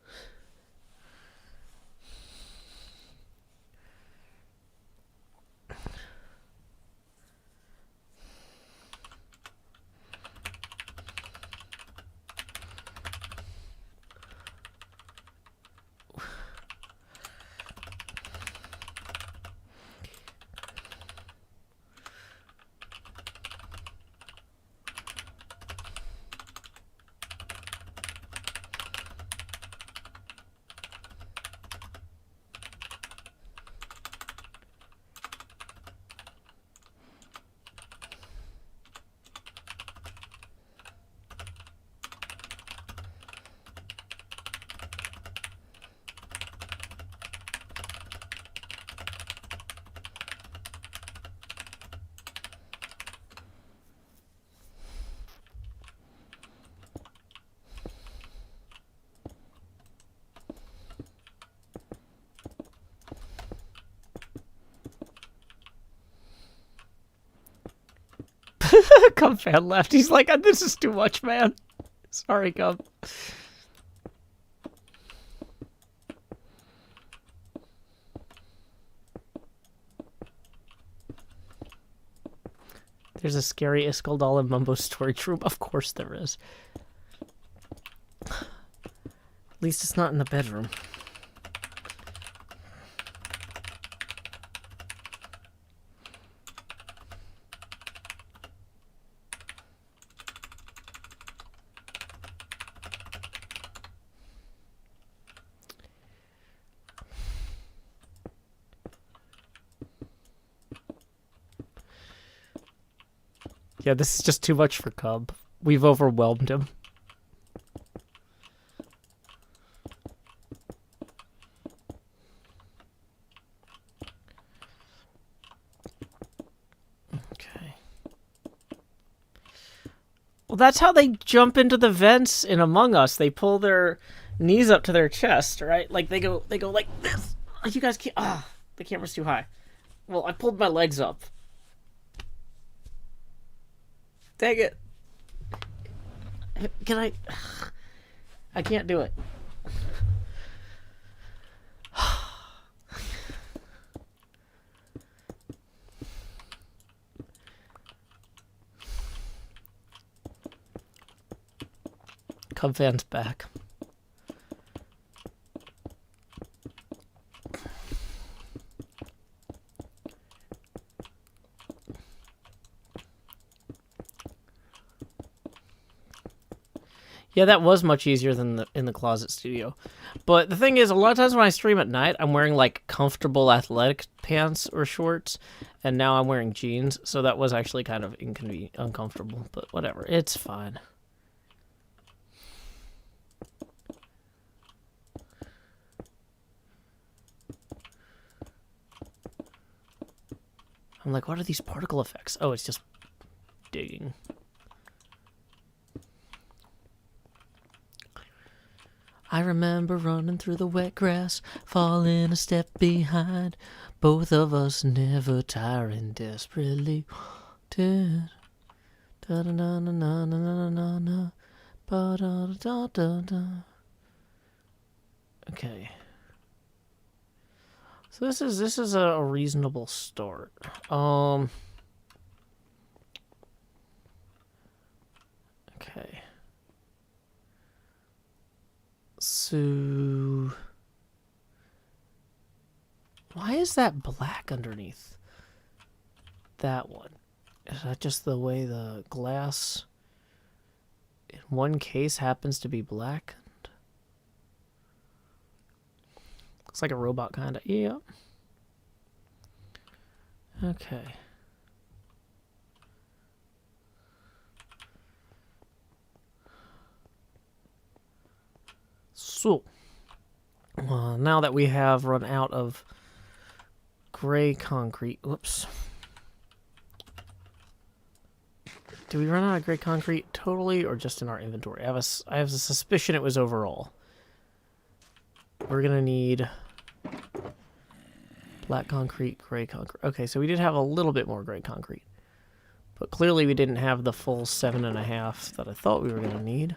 Cum fan left. He's like, this is too much, man. Sorry, Cum. There's a scary Iskaldal in Mumbo's storage room. Of course there is. At least it's not in the bedroom. Yeah, this is just too much for Cub. We've overwhelmed him. Okay. Well, that's how they jump into the vents in Among Us. They pull their knees up to their chest, right? Like they go like this. You guys can't. The camera's too high. Well, I pulled my legs up. Dang it. Can I? I can't do it. Cub fans back. Yeah, that was much easier than in the closet studio. But the thing is, a lot of times when I stream at night, I'm wearing like comfortable athletic pants or shorts, and now I'm wearing jeans, so that was actually kind of uncomfortable, but whatever. It's fine. I'm like, what are these particle effects? Oh, it's just digging. I remember running through the wet grass, falling a step behind. Both of us never tiring, desperately. Okay. So this is a reasonable start. Okay. So why is that black underneath that one? Is that just the way the glass in one case happens to be black? Looks like a robot kind of. Yeah. Okay. So, now that we have run out of gray concrete, whoops. Did we run out of gray concrete totally or just in our inventory? I have a suspicion it was overall. We're going to need black concrete, gray concrete. Okay, so we did have a little bit more gray concrete. But clearly we didn't have the full 7.5 that I thought we were going to need.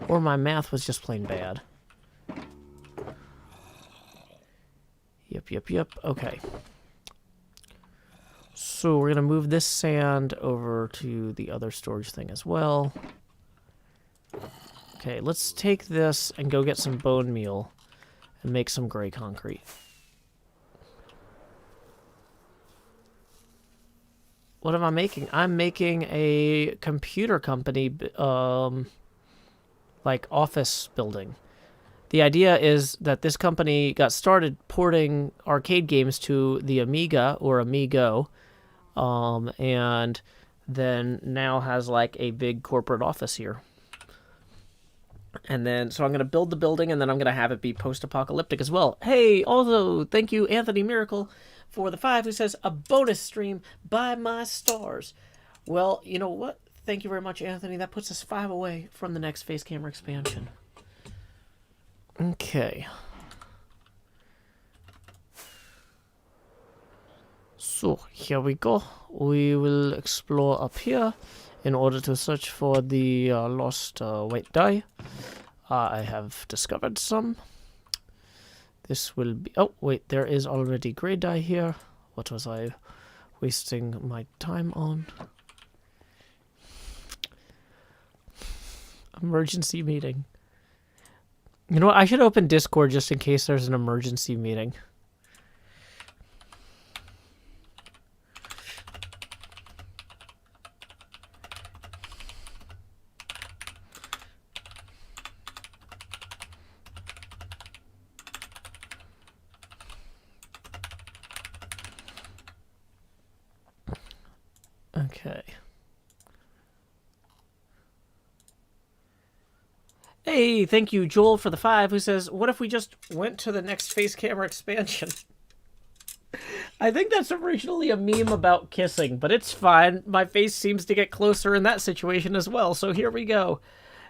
Or my math was just plain bad. Yep. Okay. So we're going to move this sand over to the other storage thing as well. Okay, let's take this and go get some bone meal and make some gray concrete. What am I making? I'm making a computer company, like office building. The idea is that this company got started porting arcade games to the Amiga or Amigo, and then now has like a big corporate office here. And then, so I'm going to build the building, and then I'm going to have it be post-apocalyptic as well. Hey, also, thank you, Anthony Miracle, for the 5, who says, a bonus stream by my stars. Well, you know what? Thank you very much, Anthony. That puts us 5 away from the next face camera expansion. Okay. So, here we go. We will explore up here in order to search for the lost white dye. I have discovered some. This will be... Oh, wait, there is already gray dye here. What was I wasting my time on? Emergency meeting. You know what? I should open Discord just in case there's an emergency meeting. Okay. Hey, thank you, Joel, for the 5, who says, what if we just went to the next face camera expansion? I think that's originally a meme about kissing, but it's fine. My face seems to get closer in that situation as well, so here we go.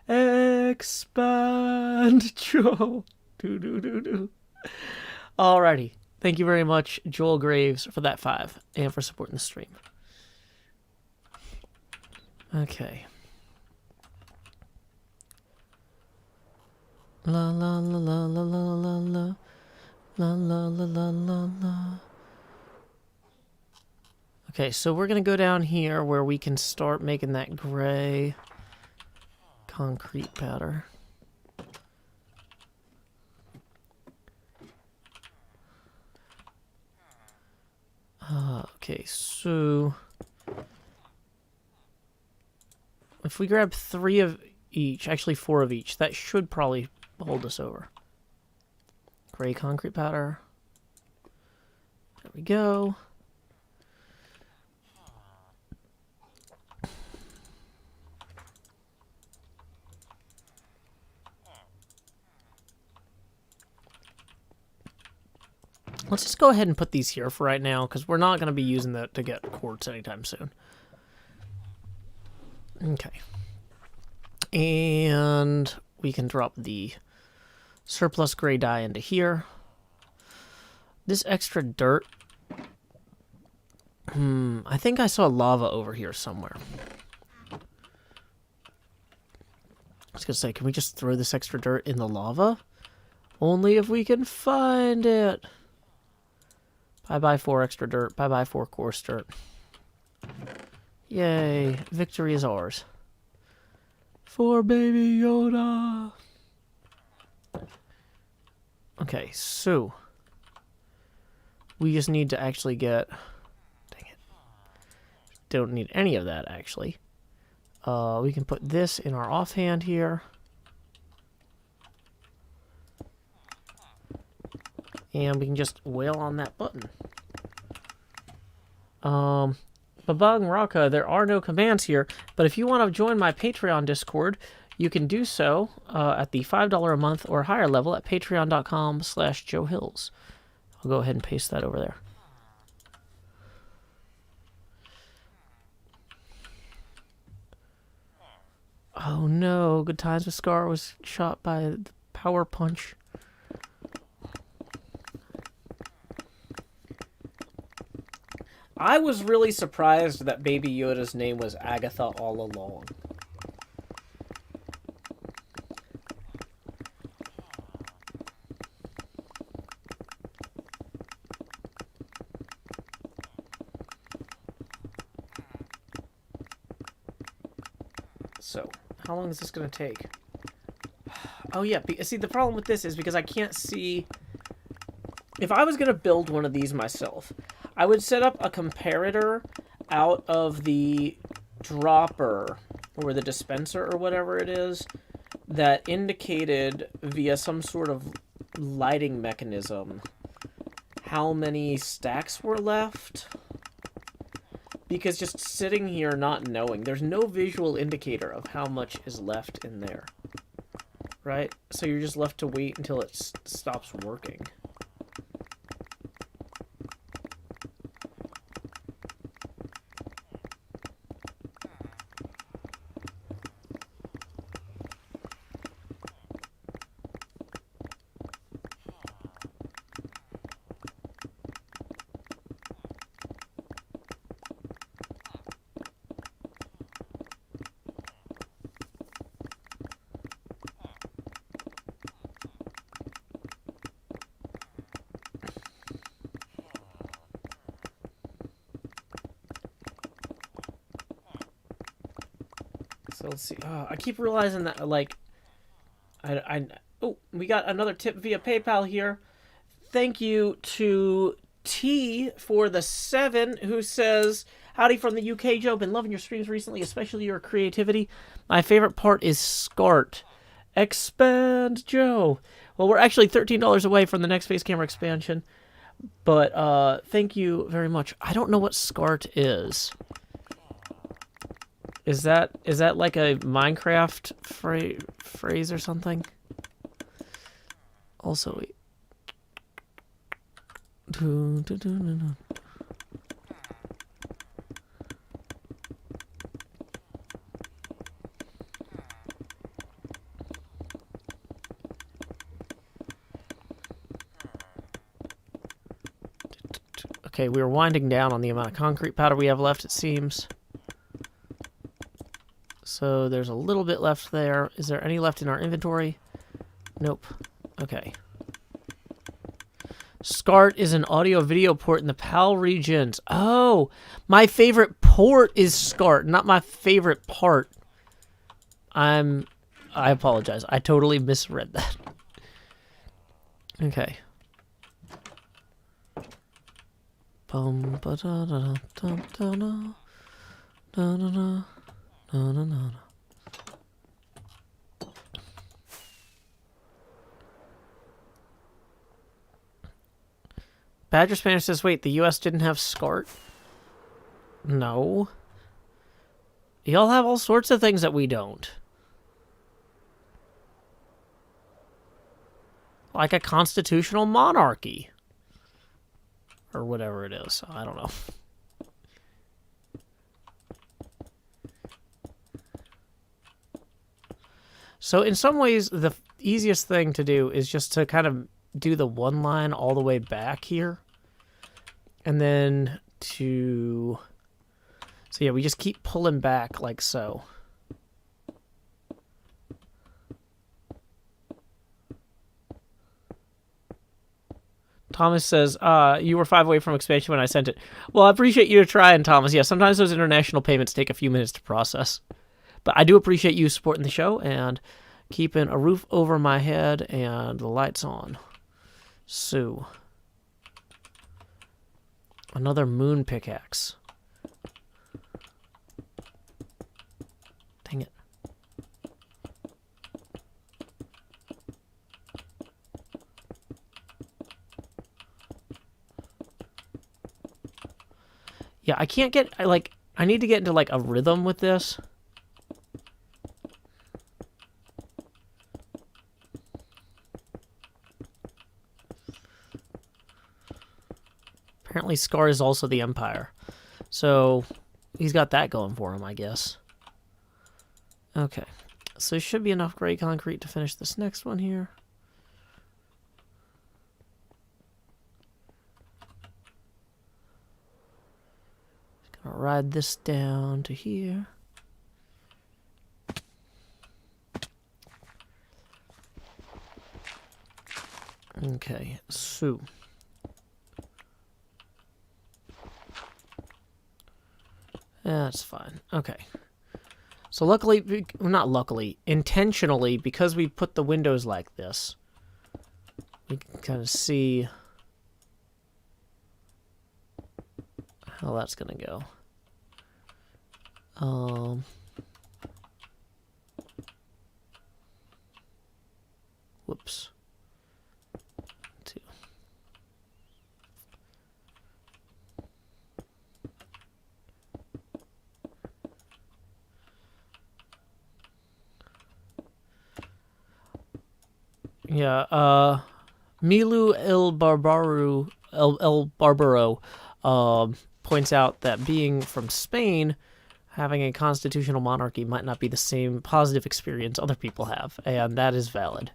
Expand, Joe. Do. Alrighty. Thank you very much, Joel Graves, for that 5, and for supporting the stream. Okay. La la la la la la la la la la la la la la. Okay, so we're gonna go down here where we can start making that gray concrete powder. Okay, so if we grab 3 of each, actually 4 of each, that should probably hold us over. Gray concrete powder. There we go. Let's just go ahead and put these here for right now, because we're not going to be using that to get quartz anytime soon. Okay. And we can drop the surplus gray dye into here. This extra dirt. I think I saw lava over here somewhere. I was going to say, can we just throw this extra dirt in the lava? Only if we can find it. Bye-bye 4 extra dirt. Bye-bye 4 coarse dirt. Yay. Victory is ours. For Baby Yoda. Okay, so we just need to actually get... Dang it. Don't need any of that, actually. We can put this in our offhand here. And we can just wail on that button. Babang Raka, there are no commands here, but if you want to join my Patreon Discord, you can do so at the $5 a month or higher level at patreon.com/JoeHills. I'll go ahead and paste that over there. Oh no, Good Times with Scar was shot by the power punch. I was really surprised that Baby Yoda's name was Agatha all along. So, how long is this going to take? Oh yeah, see, the problem with this is because I can't see... If I was going to build one of these myself, I would set up a comparator out of the dropper, or the dispenser, or whatever it is, that indicated via some sort of lighting mechanism how many stacks were left. Because just sitting here not knowing, there's no visual indicator of how much is left in there. Right? So you're just left to wait until it stops working. So let's see. I keep realizing that, like, oh, we got another tip via PayPal here. Thank you to T for the 7, who says, howdy from the UK, Joe. Been loving your streams recently, especially your creativity. My favorite part is SCART. Expand, Joe. Well, we're actually $13 away from the next face camera expansion. But thank you very much. I don't know what SCART is. Is that like a Minecraft phrase or something? Also, okay, we were winding down on the amount of concrete powder we have left, it seems. So there's a little bit left there. Is there any left in our inventory? Nope. Okay. SCART is an audio-video port in the PAL regions. Oh, my favorite port is SCART, not my favorite part. I apologize. I totally misread that. Okay. Bum ba da da da da da da da da. No, no, no, no. Badger Spanish says, wait, the U.S. didn't have SCART? No. Y'all have all sorts of things that we don't. Like a constitutional monarchy. Or whatever it is. I don't know. So in some ways, the easiest thing to do is just to kind of do the one line all the way back here. And then to... So yeah, we just keep pulling back like so. Thomas says, you were 5 away from expansion when I sent it. Well, I appreciate you trying, Thomas. Yeah, sometimes those international payments take a few minutes to process. But I do appreciate you supporting the show and keeping a roof over my head and the lights on. So, another moon pickaxe. Dang it. Yeah, I can't get, I need to get into, like, a rhythm with this. Apparently Scar is also the Empire. So, he's got that going for him, I guess. Okay. So, there should be enough gray concrete to finish this next one here. Just gonna ride this down to here. Okay, so... That's fine. Okay. So luckily, well, not luckily, intentionally, because we put the windows like this, we can kind of see how that's going to go. Whoops. Yeah, Milu El Barbaro points out that being from Spain, having a constitutional monarchy might not be the same positive experience other people have, and that is valid.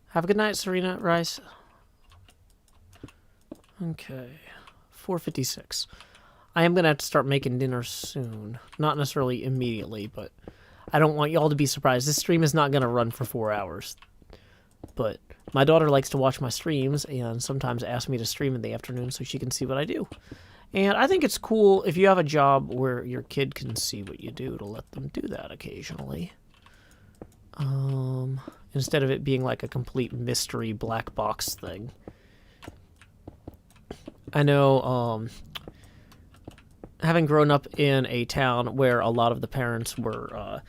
Have a good night, Serena Rice. Okay, 4:56. I am going to have to start making dinner soon. Not necessarily immediately, but I don't want y'all to be surprised. This stream is not going to run for 4 hours. But my daughter likes to watch my streams and sometimes asks me to stream in the afternoon so she can see what I do. And I think it's cool if you have a job where your kid can see what you do to let them do that occasionally. Instead of it being like a complete mystery black box thing. I know, having grown up in a town where a lot of the parents were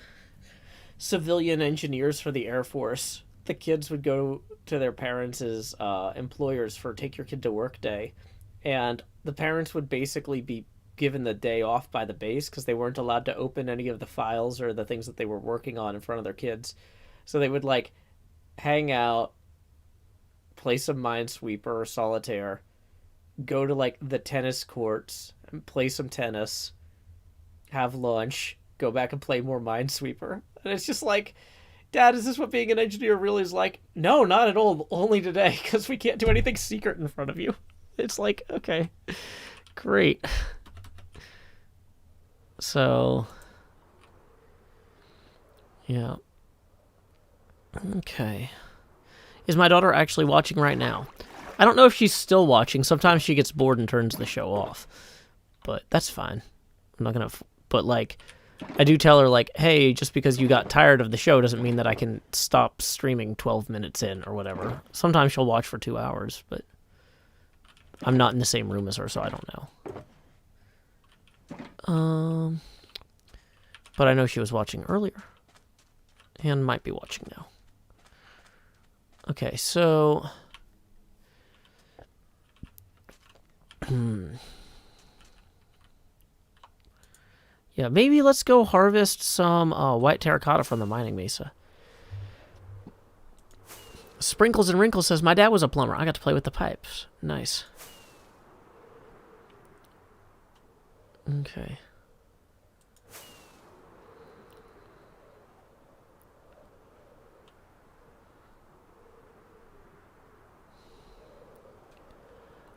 civilian engineers for the Air Force, the kids would go to their parents' employers for take your kid to work day, and the parents would basically be given the day off by the base because they weren't allowed to open any of the files or the things that they were working on in front of their kids. So they would like hang out, play some Minesweeper or Solitaire, go to like the tennis courts and play some tennis, have lunch, go back and play more Minesweeper. And it's just like, Dad, is this what being an engineer really is like? No, not at all. Only today, because we can't do anything secret in front of you. It's like, okay, great. So, yeah. Okay. Is my daughter actually watching right now? I don't know if she's still watching. Sometimes she gets bored and turns the show off. But that's fine. I'm not going to... But, like, I do tell her, like, hey, just because you got tired of the show doesn't mean that I can stop streaming 12 minutes in or whatever. Sometimes she'll watch for 2 hours, but I'm not in the same room as her, so I don't know. But I know she was watching earlier. And might be watching now. Okay, so... Yeah, maybe let's go harvest some white terracotta from the mining mesa. Sprinkles and Wrinkles says, my dad was a plumber. I got to play with the pipes. Nice. Okay.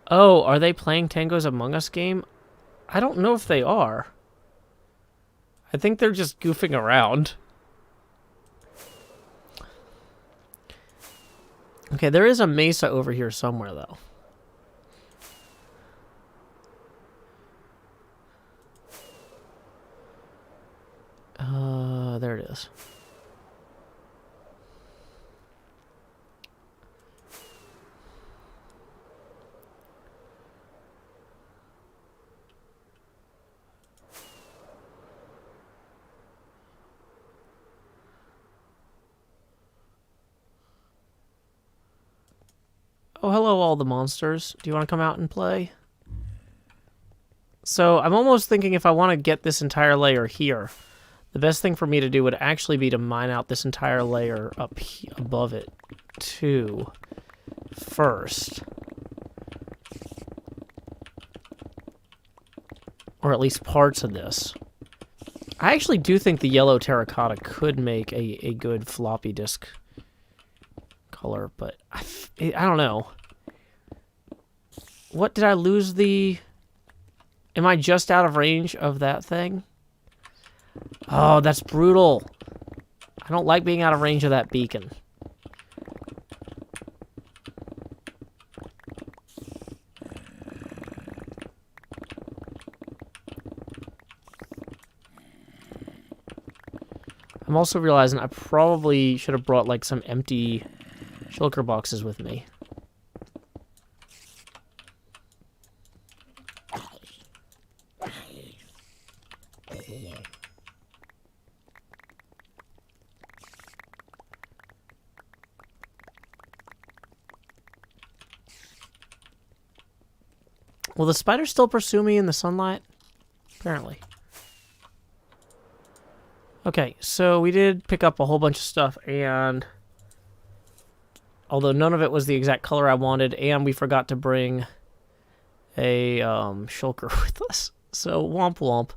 Oh, are they playing Tango's Among Us game? I don't know if they are. I think they're just goofing around. Okay, there is a mesa over here somewhere, though. There it is. Oh, hello, all the monsters. Do you want to come out and play? So, I'm almost thinking if I want to get this entire layer here, the best thing for me to do would actually be to mine out this entire layer up above it, too, first. Or at least parts of this. I actually do think the yellow terracotta could make a good floppy disk color, but I don't know. What, did I lose the... Am I just out of range of that thing? Oh, that's brutal. I don't like being out of range of that beacon. I'm also realizing I probably should have brought like some empty shulker boxes with me. Will the spider still pursue me in the sunlight? Apparently. Okay, so we did pick up a whole bunch of stuff, and although none of it was the exact color I wanted, and we forgot to bring a shulker with us. So, womp womp.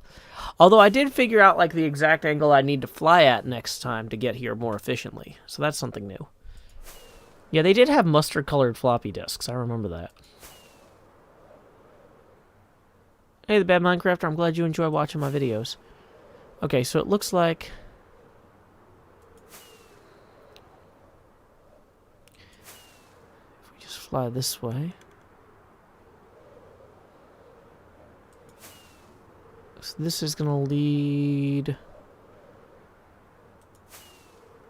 Although I did figure out like the exact angle I need to fly at next time to get here more efficiently. So that's something new. Yeah, they did have mustard-colored floppy disks. I remember that. Hey, the Bad Minecrafter, I'm glad you enjoy watching my videos. Okay, so it looks like... if we just fly this way... so this is gonna lead...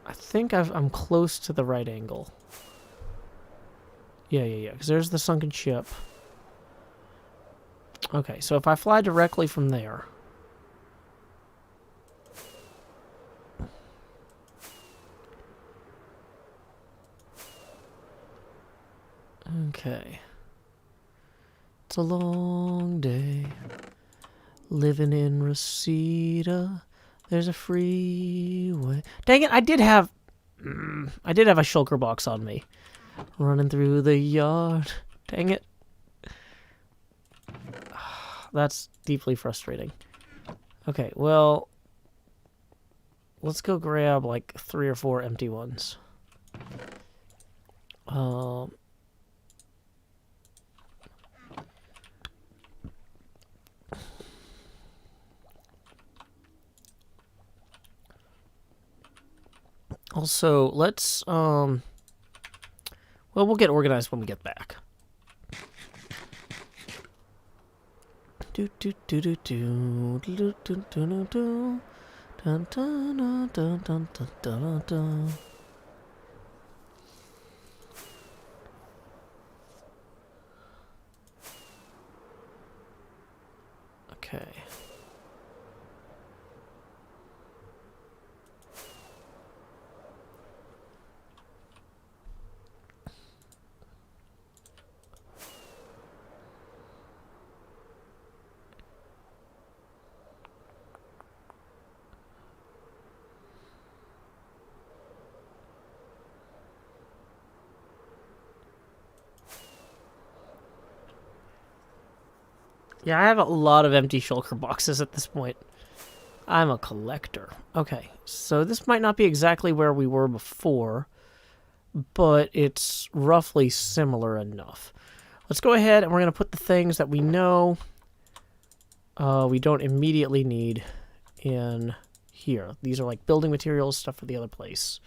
I think I'm close to the right angle. Yeah, because there's the sunken ship. Okay, so if I fly directly from there... okay. It's a long day. Living in Reseda. There's a freeway. Dang it, I did have a shulker box on me. Running through the yard. Dang it. That's deeply frustrating. Okay, well... let's go grab, like, 3 or 4 empty ones. Also, let's, well, we'll get organized when we get back. Do do do do do do do do do dun dun dun dun dun dun dun. Okay. Yeah, I have a lot of empty shulker boxes at this point. I'm a collector. Okay, so this might not be exactly where we were before, but it's roughly similar enough. Let's go ahead and we're going to put the things that we know we don't immediately need in here. These are like building materials, stuff for the other place.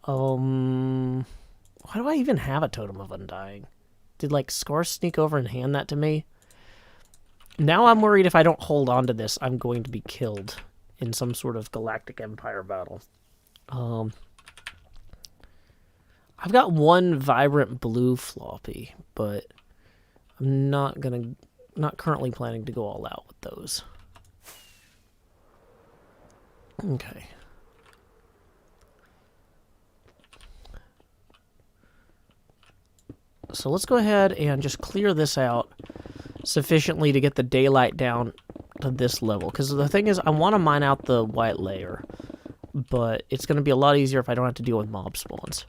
Why do I even have a Totem of Undying? Did, like, Scar sneak over and hand that to me? Now I'm worried if I don't hold on to this, I'm going to be killed in some sort of Galactic Empire battle. I've got 1 vibrant blue floppy, but I'm not currently planning to go all out with those. Okay. So let's go ahead and just clear this out sufficiently to get the daylight down to this level. Because the thing is, I want to mine out the white layer, but it's going to be a lot easier if I don't have to deal with mob spawns.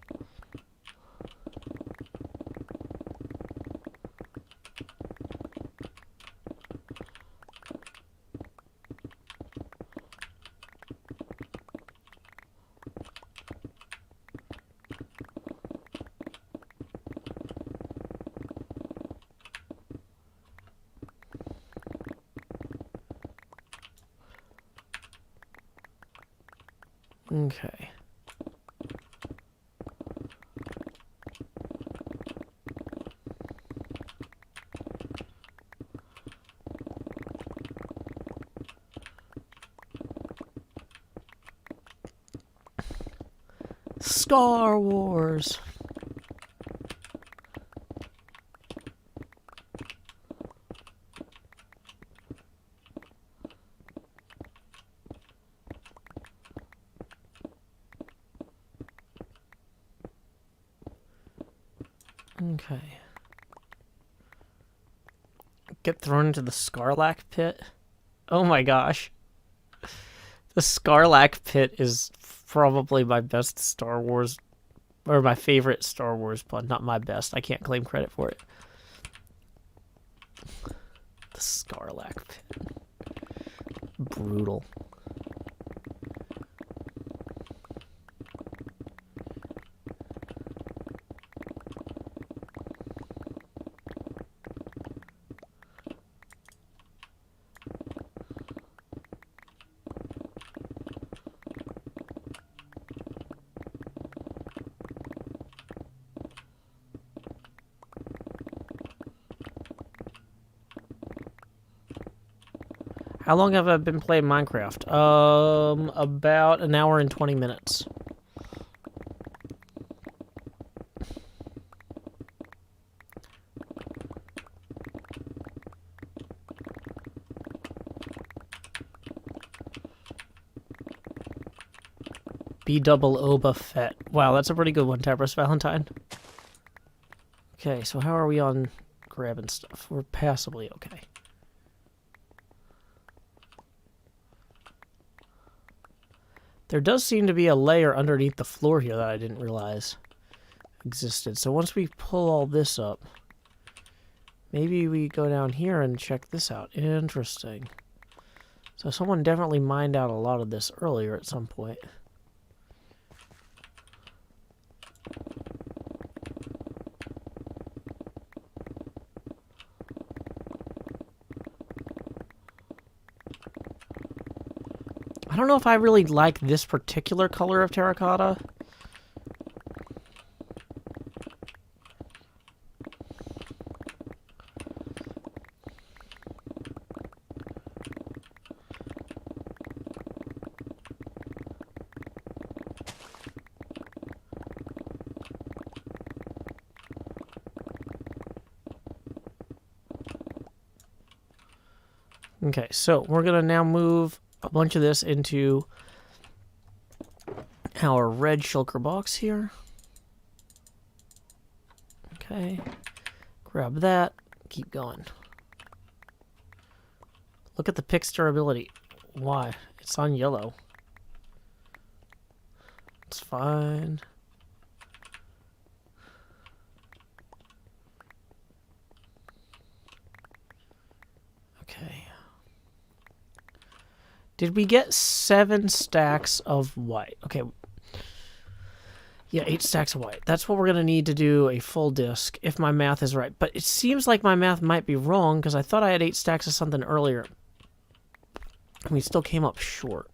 Okay. Star Wars. Okay. Get thrown into the Scarlac pit? Oh my gosh. The Scarlac pit is probably my best Star Wars, or my favorite Star Wars pun. Not my best. I can't claim credit for it. The Scarlac pit. Brutal. How long have I been playing Minecraft? About an hour and 20 minutes. B-double-oba Fett. Wow, that's a pretty good one, Tabris Valentine. Okay, so how are we on grabbing stuff? We're passably okay. There does seem to be a layer underneath the floor here that I didn't realize existed. So once we pull all this up, maybe we go down here and check this out. Interesting. So someone definitely mined out a lot of this earlier at some point. I don't know if I really like this particular color of terracotta. Okay, so we're going to now move a bunch of this into our red shulker box here. Okay, grab that, keep going. Look at the pick's durability. Why? It's on yellow. It's fine. Okay. Did we get 7 stacks of white? Okay. Yeah, 8 stacks of white. That's what we're going to need to do a full disc, if my math is right. But it seems like my math might be wrong, because I thought I had 8 stacks of something earlier. And we still came up short.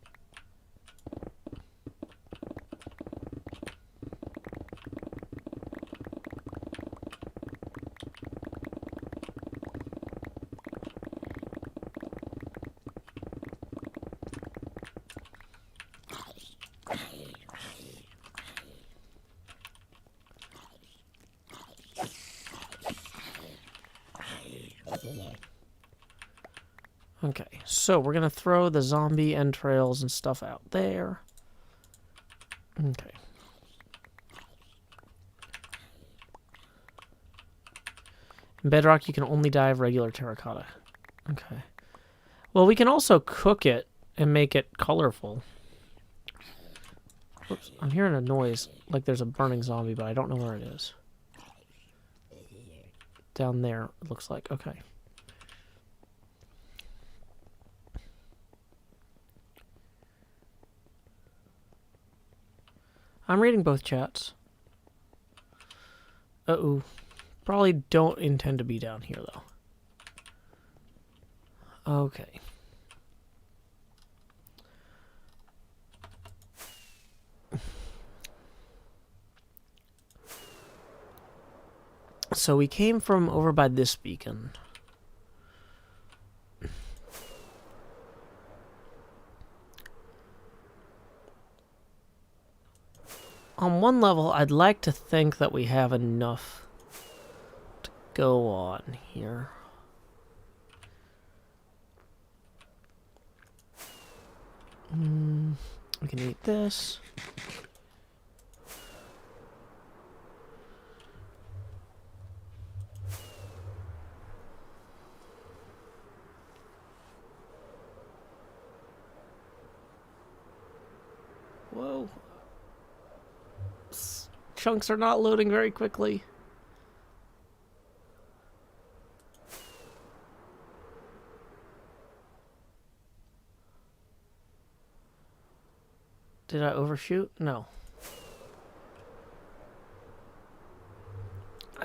Okay, so we're going to throw the zombie entrails and stuff out there. Okay. In Bedrock, you can only dye of regular terracotta. Okay. Well, we can also cook it and make it colorful. Whoops, I'm hearing a noise like there's a burning zombie, but I don't know where it is. Down there, it looks like. Okay. I'm reading both chats. Uh-oh. Probably don't intend to be down here, though. Okay. So we came from over by this beacon. On one level, I'd like to think that we have enough to go on here. We can eat this. Whoa. Chunks are not loading very quickly. Did I overshoot? No.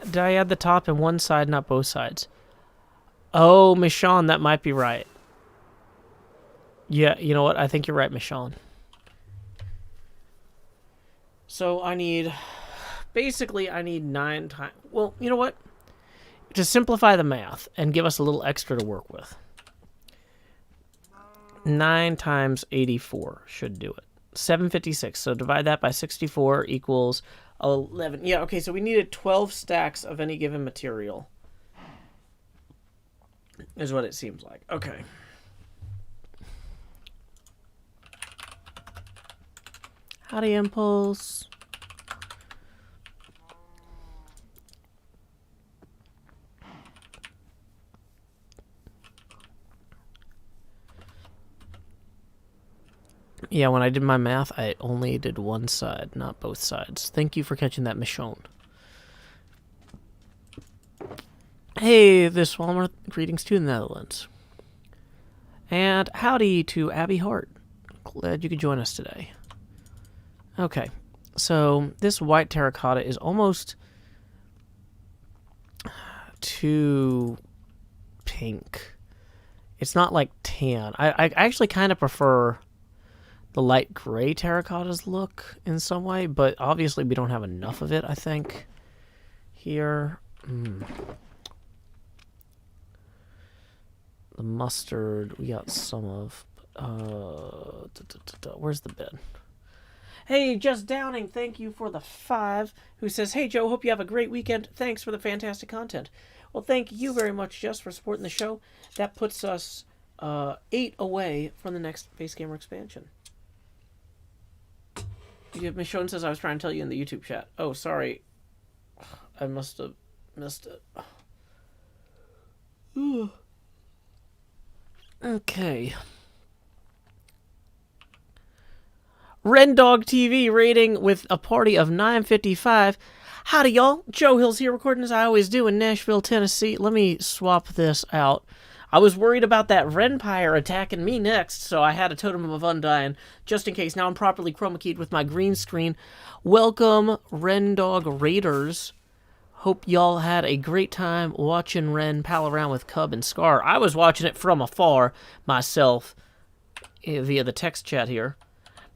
Did I add the top in one side, not both sides? Oh, Michonne, that might be right. Yeah, you know what? I think you're right, Michonne. So I need... Basically, I need 9 times... Well, you know what? To simplify the math and give us a little extra to work with. 9 times 84 should do it. 756. So divide that by 64 equals 11. Yeah, okay, so we needed 12 stacks of any given material. Is what it seems like. Okay. Howdy, Impulse. Yeah, when I did my math, I only did one side, not both sides. Thank you for catching that, Michonne. Hey, this Walmart. Greetings to the Netherlands. And howdy to Abby Hart. Glad you could join us today. Okay, so this white terracotta is almost too pink. It's not like tan. I actually kind of prefer the light gray terracottas look in some way, but obviously we don't have enough of it, I think, here. The mustard, we got some of. Where's the bin? Hey, Just Downing, thank you for the 5, who says, hey, Joe, hope you have a great weekend. Thanks for the fantastic content. Well, thank you very much, Just, for supporting the show. That puts us 8 away from the next Base Gamer expansion. Michonne says I was trying to tell you in the YouTube chat. Oh, sorry. I must have missed it. Ooh. Okay. Rendog TV rating with a party of 955. Howdy, y'all. Joe Hills here, recording as I always do in Nashville, Tennessee. Let me swap this out. I was worried about that Renpire attacking me next, so I had a Totem of Undying, just in case. Now I'm properly chroma keyed with my green screen. Welcome, Rendog Raiders. Hope y'all had a great time watching Ren pal around with Cub and Scar. I was watching it from afar myself via the text chat here.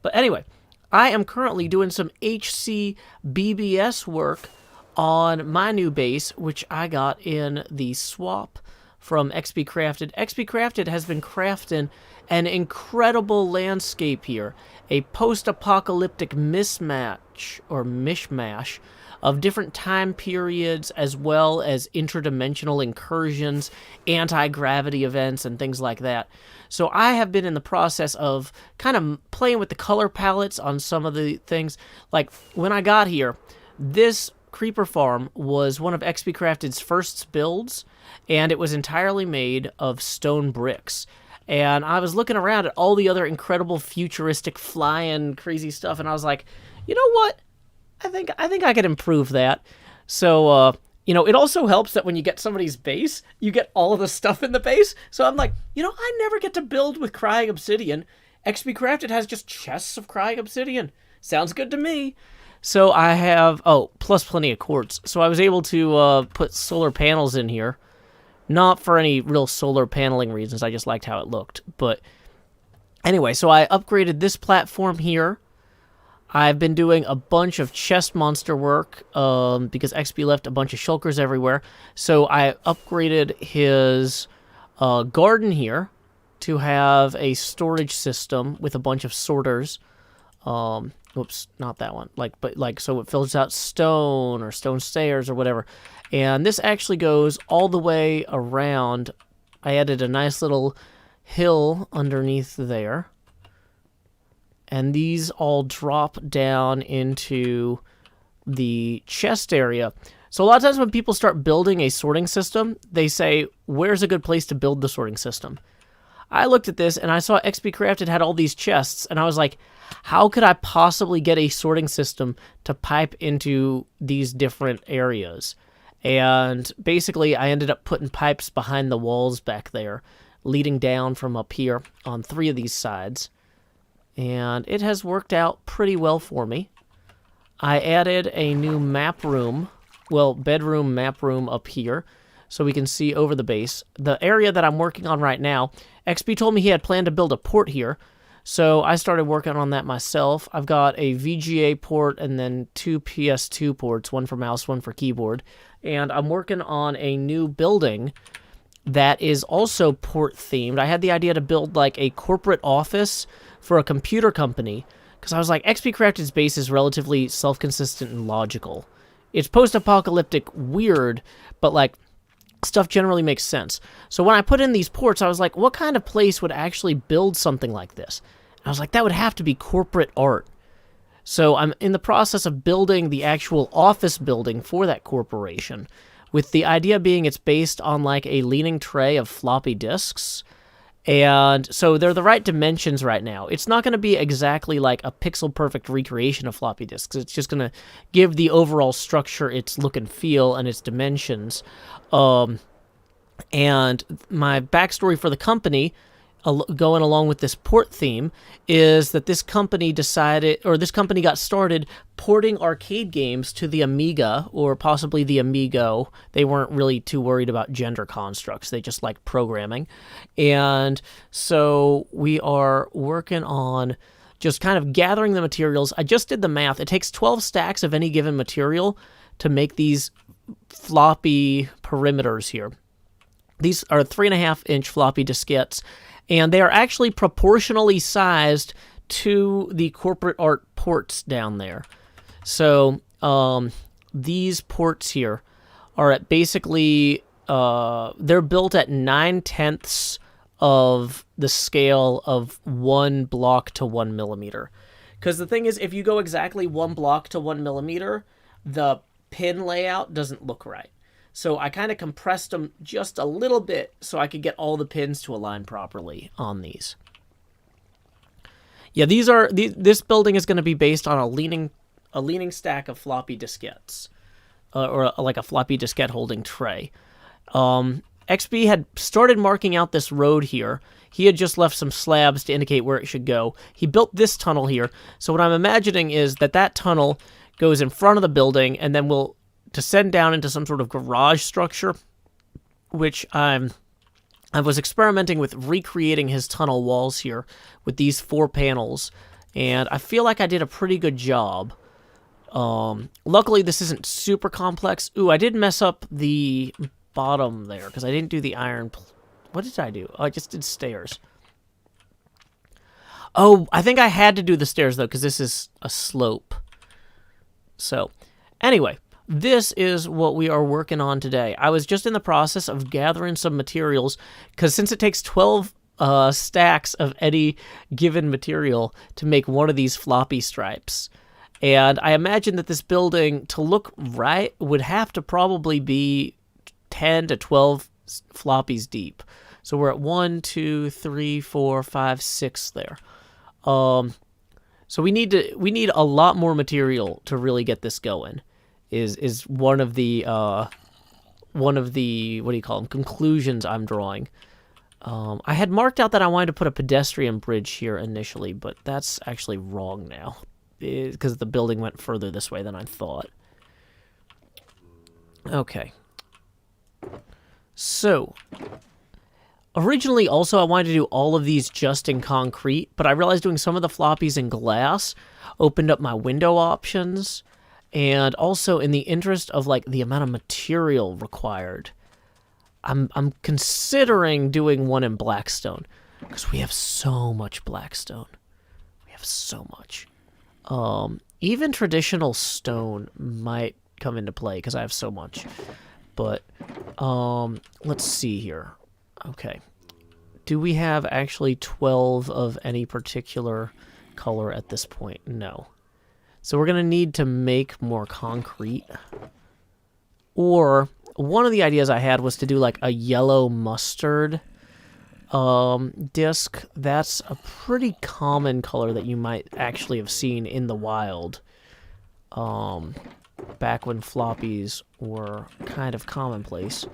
But anyway, I am currently doing some HCBBS work on my new base, which I got in the swap from XP Crafted. XP Crafted has been crafting an incredible landscape here, a post-apocalyptic mismatch or mishmash of different time periods, as well as interdimensional incursions, anti-gravity events, and things like that. So I have been in the process of kind of playing with the color palettes on some of the things. Like, when I got here, this creeper farm was one of XP Crafted's first builds, and it was entirely made of stone bricks. And I was looking around at all the other incredible futuristic flying crazy stuff, and I was like, you know what? I think I could improve that. So, you know, it also helps that when you get somebody's base, you get all of the stuff in the base. So I'm like, you know, I never get to build with crying obsidian. XP Crafted has just chests of crying obsidian. Sounds good to me. So I have, plus plenty of quartz. So I was able to put solar panels in here. Not for any real solar paneling reasons. I just liked how it looked. But anyway, so I upgraded this platform here. I've been doing a bunch of chest monster work because XP left a bunch of shulkers everywhere. So I upgraded his garden here to have a storage system with a bunch of sorters. Oops, not that one. So it fills out stone or stone stairs or whatever. And this actually goes all the way around. I added a nice little hill underneath there. And these all drop down into the chest area. So a lot of times when people start building a sorting system, they say, where's a good place to build the sorting system? I looked at this and I saw XP Crafted had all these chests, and I was like, how could I possibly get a sorting system to pipe into these different areas? And basically I ended up putting pipes behind the walls back there, leading down from up here on 3 of these sides. And it has worked out pretty well for me. I added a new map room, bedroom map room up here, so we can see over the base. The area that I'm working on right now, XP told me he had planned to build a port here, so I started working on that myself. I've got a VGA port and then 2 PS2 ports, one for mouse, one for keyboard. And I'm working on a new building that is also port themed. I had the idea to build like a corporate office for a computer company because I was like, XPCrafted's base is relatively self-consistent and logical. It's post-apocalyptic weird, but like stuff generally makes sense. So when I put in these ports, I was like, what kind of place would actually build something like this? And I was like, that would have to be corporate art. So I'm in the process of building the actual office building for that corporation, with the idea being it's based on like a leaning tray of floppy disks. And so they're the right dimensions right now. It's not going to be exactly like a pixel-perfect recreation of floppy disks. It's just going to give the overall structure its look and feel and its dimensions. And my backstory for the company, going along with this port theme, is that this company got started porting arcade games to the Amiga, or possibly the Amigo. They weren't really too worried about gender constructs. They just liked programming. And so we are working on just kind of gathering the materials. I just did the math. It takes 12 stacks of any given material to make these floppy perimeters here. These are 3.5-inch floppy diskettes, and they are actually proportionally sized to the corporate art ports down there. So these ports here are at basically, they're built at 9/10 of the scale of 1 block to 1 millimeter. Because the thing is, if you go exactly 1 block to 1 millimeter, the pin layout doesn't look right. So I kind of compressed them just a little bit so I could get all the pins to align properly on these. Yeah, this building is going to be based on a leaning stack of floppy diskettes, or like a floppy diskette holding tray. XB had started marking out this road here. He had just left some slabs to indicate where it should go. He built this tunnel here. So what I'm imagining is that tunnel goes in front of the building and then will descend down into some sort of garage structure, which I was experimenting with recreating his tunnel walls here with these 4 panels, and I feel like I did a pretty good job. Luckily, this isn't super complex. Ooh, I did mess up the bottom there because I didn't do the iron. What did I do? Oh, I just did stairs. Oh, I think I had to do the stairs, though, because this is a slope. So, anyway, this is what we are working on today. I was just in the process of gathering some materials, because since it takes 12 stacks of any given material to make one of these floppy stripes, and I imagine that this building, to look right, would have to probably be 10 to 12 floppies deep. So we're at 1, 2, 3, 4, 5, 6 there. So we need a lot more material to really get this going. Is one of the what do you call them, conclusions I'm drawing. I had marked out that I wanted to put a pedestrian bridge here initially, but that's actually wrong now because the building went further this way than I thought. Okay. So originally also I wanted to do all of these just in concrete, but I realized doing some of the floppies in glass opened up my window options. And also, in the interest of like the amount of material required, I'm considering doing one in blackstone because we have so much blackstone. We have so much. Even traditional stone might come into play because I have so much. But let's see here. Okay, do we have actually 12 of any particular color at this point? No. So we're going to need to make more concrete. Or one of the ideas I had was to do like a yellow mustard disc. That's a pretty common color that you might actually have seen in the wild. Back when floppies were kind of commonplace.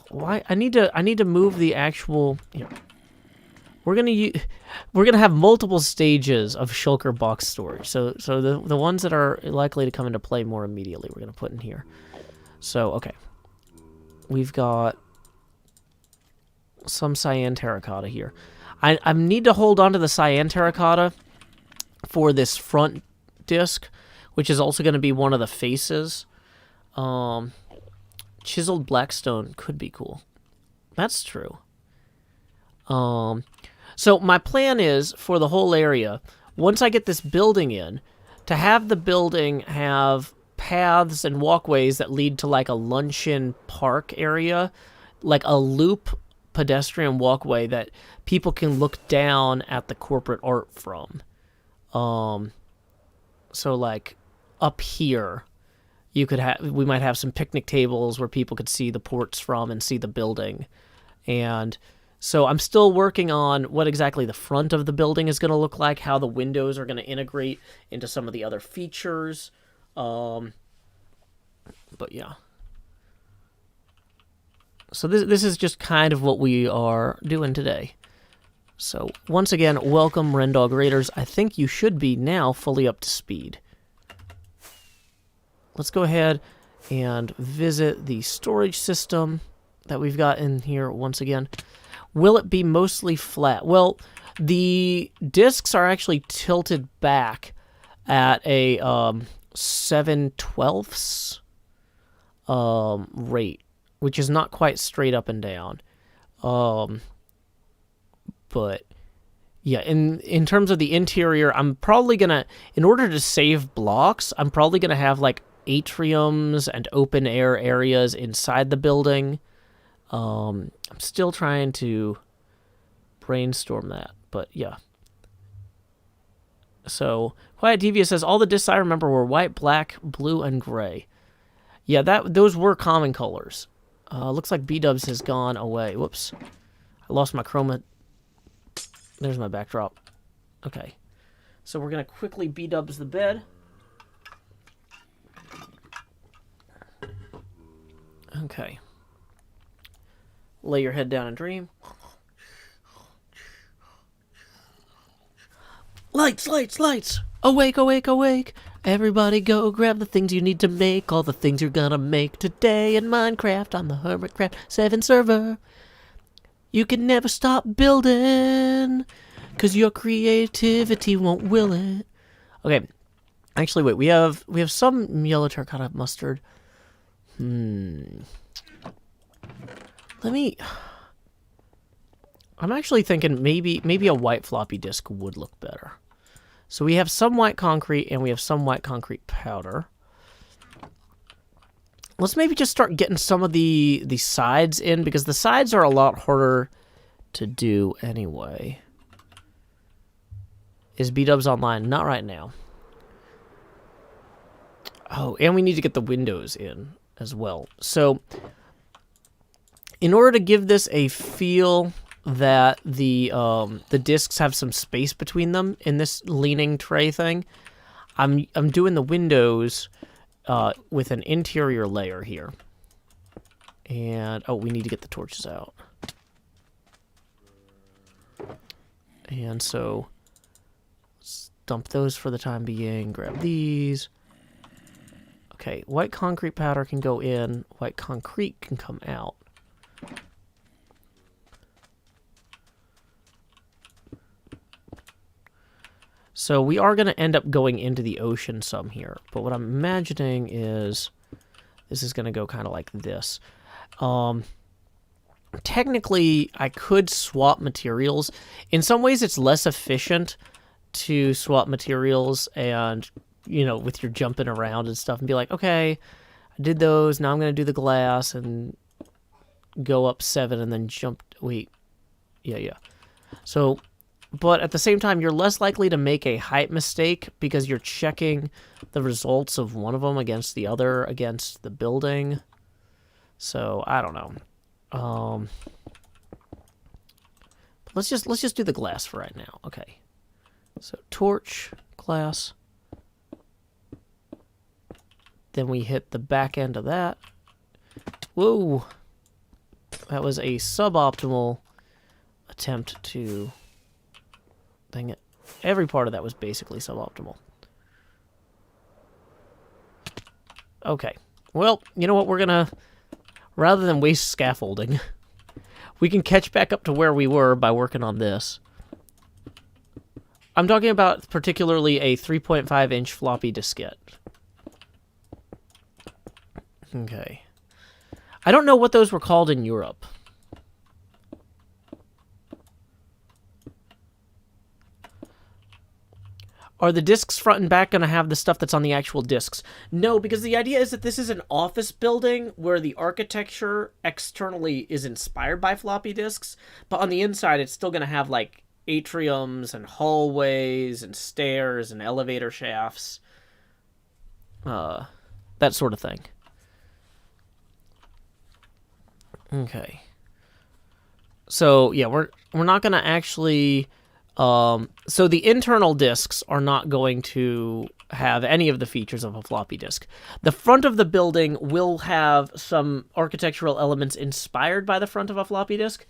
Why? I need to move the actual... Here. We're gonna have multiple stages of shulker box storage. So the ones that are likely to come into play more immediately, we're gonna put in here. So okay, we've got some cyan terracotta here. I need to hold on to the cyan terracotta for this front disc, which is also going to be one of the faces. chiseled black stone could be cool. That's true. So my plan is for the whole area, once I get this building in, to have the building have paths and walkways that lead to like a luncheon park area, like a loop pedestrian walkway that people can look down at the corporate art from. So like up here, we might have some picnic tables where people could see the ports from and see the building. And so I'm still working on what exactly the front of the building is going to look like, how the windows are going to integrate into some of the other features. But yeah. So this is just kind of what we are doing today. So once again, welcome Rendog Raiders. I think you should be now fully up to speed. Let's go ahead and visit the storage system that we've got in here once again. Will it be mostly flat? Well, the discs are actually tilted back at a 7/12 rate, which is not quite straight up and down. But yeah, in terms of the interior, I'm probably gonna, in order to save blocks, I'm probably gonna have like atriums and open air areas inside the building. I'm still trying to brainstorm that, but yeah. So Quiet Devious says all the discs I remember were white, black, blue, and gray. Yeah, those were common colors. Looks like B-dubs has gone away. Whoops, I lost my chroma. There's my backdrop. Okay, so we're gonna quickly B-dubs the bed. Okay. Lay your head down and dream. Lights, lights, lights! Awake, awake, awake! Everybody go grab the things you need to make, all the things you're gonna make today in Minecraft on the Hermticraft 7 server. You can never stop building, 'cause your creativity won't will it. Okay, actually wait, we have some yellow terracotta mustard. I'm actually thinking maybe a white floppy disk would look better. So we have some white concrete and we have some white concrete powder. Let's maybe just start getting some of the sides in, because the sides are a lot harder to do anyway. Is B-dubs online? Not right now. Oh, and we need to get the windows in as well. So in order to give this a feel that the discs have some space between them in this leaning tray thing, I'm doing the windows with an interior layer here. And oh, we need to get the torches out. And so let's dump those for the time being. Grab these. Okay, white concrete powder can go in. White concrete can come out. So we are going to end up going into the ocean some here. But what I'm imagining is this is going to go kind of like this. Technically, I could swap materials. In some ways, it's less efficient to swap materials and, you know, with your jumping around and stuff and be like, okay, I did those. Now I'm going to do the glass and go up 7 and then jump. Wait. Yeah. So, but at the same time, you're less likely to make a height mistake because you're checking the results of one of them against the other, against the building. So, I don't know. Let's just do the glass for right now. Okay. So, torch, glass. Then we hit the back end of that. Whoa. That was a suboptimal attempt to... Dang it. Every part of that was basically suboptimal. Okay. Well, you know what? We're gonna... Rather than waste scaffolding, we can catch back up to where we were by working on this. I'm talking about particularly a 3.5-inch floppy diskette. Okay. I don't know what those were called in Europe. Are the discs front and back going to have the stuff that's on the actual discs? No, because the idea is that this is an office building where the architecture externally is inspired by floppy disks, but on the inside it's still going to have like atriums and hallways and stairs and elevator shafts. That sort of thing. Okay. So, yeah, we're not going to actually... so the internal discs are not going to have any of the features of a floppy disk. The front of the building will have some architectural elements inspired by the front of a floppy disk.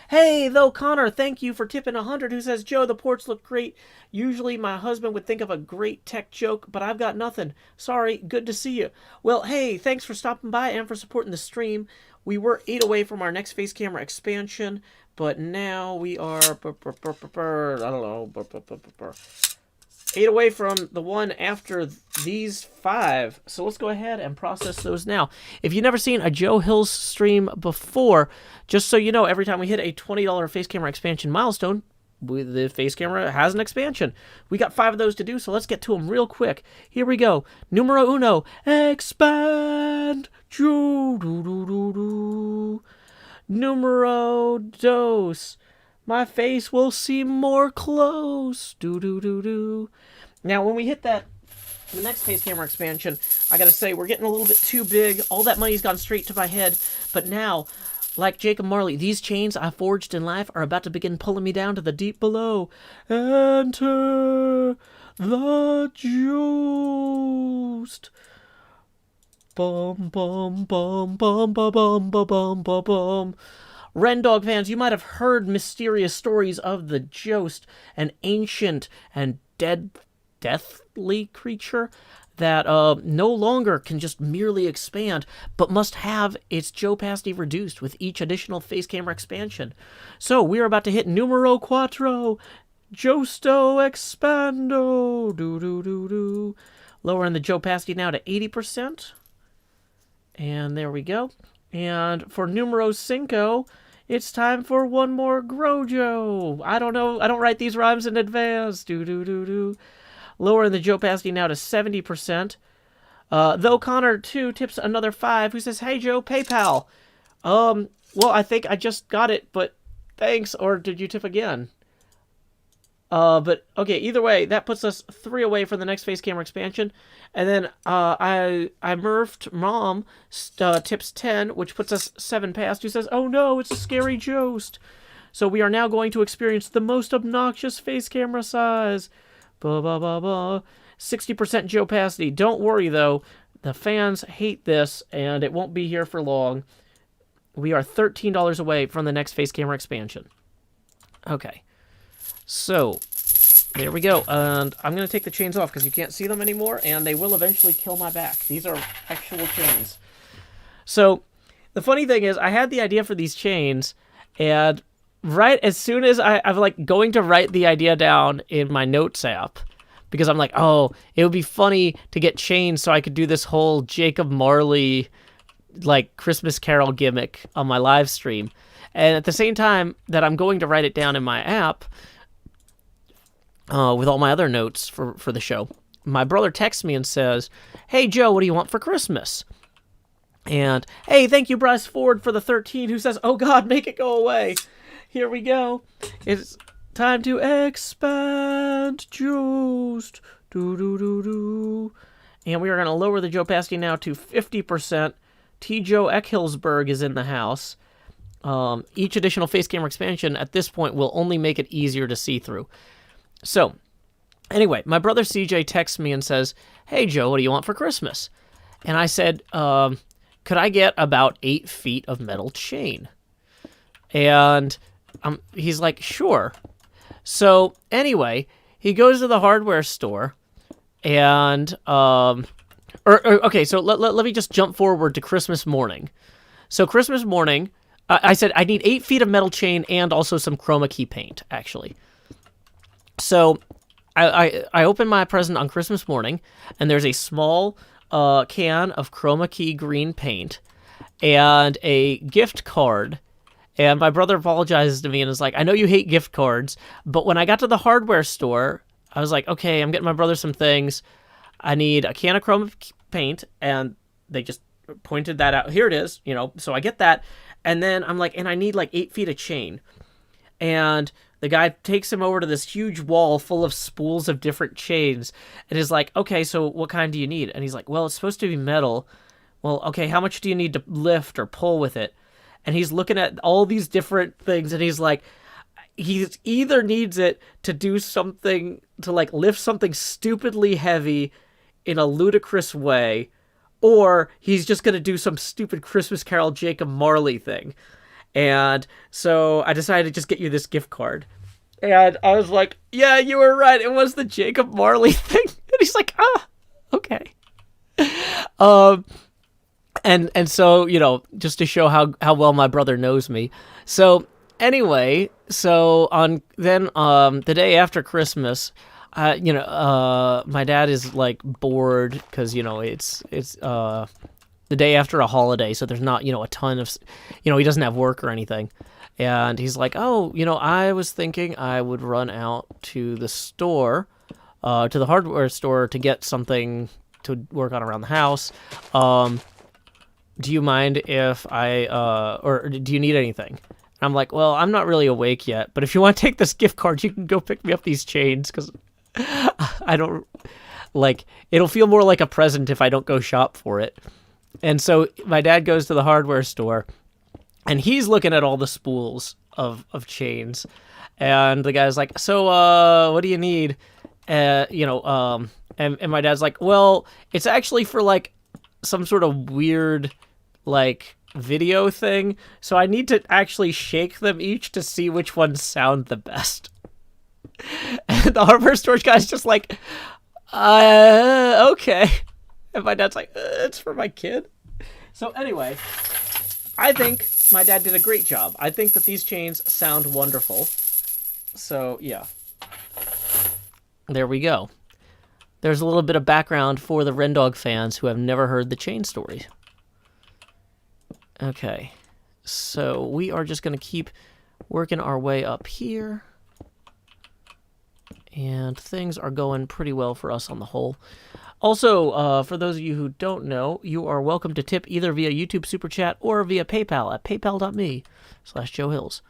Hey, though, Connor, thank you for tipping 100, who says, Joe, the ports look great. Usually my husband would think of a great tech joke, but I've got nothing. Sorry, good to see you. Well, hey, thanks for stopping by and for supporting the stream. We were 8 away from our next face camera expansion, but now we are, I don't know, 8 away from the one after these 5. So let's go ahead and process those now. If you've never seen a Joe Hills stream before, just so you know, every time we hit a $20 face camera expansion milestone, the face camera has an expansion. We got 5 of those to do, so let's get to them real quick. Here we go. Numero uno, expand. Numero dos, my face will seem more close. Now, when we hit the next face camera expansion, I gotta say, we're getting a little bit too big. All that money's gone straight to my head. But now, like Jacob Marley, these chains I forged in life are about to begin pulling me down to the deep below. Enter the Joost. Bum, bum, bum, bum, bum, bum, bum, bum, bum. Rendog fans, you might have heard mysterious stories of the Jost, an ancient and deathly creature that no longer can just merely expand, but must have its Joe-pasty reduced with each additional face camera expansion. So we're about to hit numero quattro, Josto expando, do. Lowering the Joe-pasty now to 80%. And there we go. And for numero cinco, it's time for one more Grojo. I don't know. I don't write these rhymes in advance. Do. Lowering the Joe-pasty now to 70%. Though Connor, too, tips another 5, who says, hey, Joe, PayPal. Well, I think I just got it, but thanks. Or did you tip again? But, okay, either way, that puts us 3 away from the next face camera expansion. And then I Murphed Mom tips 10, which puts us 7 past, who says, oh no, it's a scary Jost. So we are now going to experience the most obnoxious face camera size. 60% Joe-pasty. Don't worry, though. The fans hate this, and it won't be here for long. We are $13 away from the next face camera expansion. Okay. So, there we go. And I'm going to take the chains off because you can't see them anymore, and they will eventually kill my back. These are actual chains. So, the funny thing is, I had the idea for these chains, and right as soon as I'm like going to write the idea down in my notes app, because I'm like, oh, it would be funny to get chains so I could do this whole Jacob Marley, like, Christmas Carol gimmick on my live stream. And at the same time that I'm going to write it down in my app, with all my other notes for the show, my brother texts me and says, hey, Joe, what do you want for Christmas? And, hey, thank you, Bryce Ford, for the 13, who says, oh, God, make it go away. Here we go. It's time to expand Joost. Do. And we are going to lower the Joe-pasty now to 50%. T. Joe Eckhillsberg is in the house. Each additional face camera expansion at this point will only make it easier to see through. So, anyway, my brother CJ texts me and says, hey, Joe, what do you want for Christmas? And I said, could I get about 8 feet of metal chain? And he's like, sure. So, anyway, he goes to the hardware store, and, okay, so let me just jump forward to Christmas morning. So, Christmas morning, I said I need 8 feet of metal chain and also some chroma key paint, actually. So, I open my present on Christmas morning, and there's a small can of chroma key green paint, and a gift card. And my brother apologizes to me and is like, I know you hate gift cards, but when I got to the hardware store, I was like, okay, I'm getting my brother some things. I need a can of chrome paint, and they just pointed that out. Here it is, so I get that. And then I'm like, and I need like 8 feet of chain. And the guy takes him over to this huge wall full of spools of different chains and is like, okay, so what kind do you need? And he's like, well, it's supposed to be metal. Well, okay, how much do you need to lift or pull with it? And he's looking at all these different things, and he's like, he either needs it to do something, to like lift something stupidly heavy in a ludicrous way, or he's just going to do some stupid Christmas Carol Jacob Marley thing. And so I decided to just get you this gift card. And I was like, yeah, you were right. It was the Jacob Marley thing. And he's like, okay. And so, just to show how well my brother knows me. So anyway, on the day after Christmas, my dad is like bored because, it's the day after a holiday, so there's not, a ton of, he doesn't have work or anything. And he's like, oh, I was thinking I would run out to the store, to the hardware store to get something to work on around the house. Do you mind if or do you need anything? And I'm like, well, I'm not really awake yet, but if you want to take this gift card, you can go pick me up these chains, because I don't, it'll feel more like a present if I don't go shop for it. And so my dad goes to the hardware store, and he's looking at all the spools of chains. And the guy's like, so, what do you need? And my dad's like, well, it's actually for, some sort of weird, video thing. So I need to actually shake them each to see which ones sound the best. And the hardware store guy's just like, okay. And my dad's like, it's for my kid. So anyway, I think my dad did a great job. I think that these chains sound wonderful. So, yeah. There we go. There's a little bit of background for the Rendog fans who have never heard the chain story. Okay. So we are just going to keep working our way up here. And things are going pretty well for us on the whole. Also, for those of you who don't know, you are welcome to tip either via YouTube Super Chat or via PayPal at paypal.me/Joe Hills.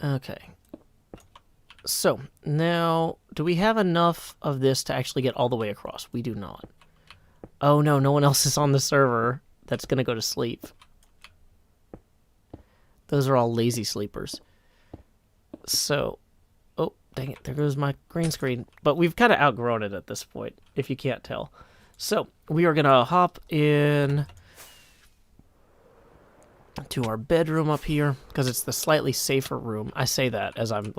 Okay. So, now, do we have enough of this to actually get all the way across? We do not. Oh no, no one else is on the server that's going to go to sleep. Those are all lazy sleepers. So, oh, dang it, there goes my green screen. But we've kind of outgrown it at this point, if you can't tell. So, we are going to hop in to our bedroom up here, because it's the slightly safer room. I say that as I'm,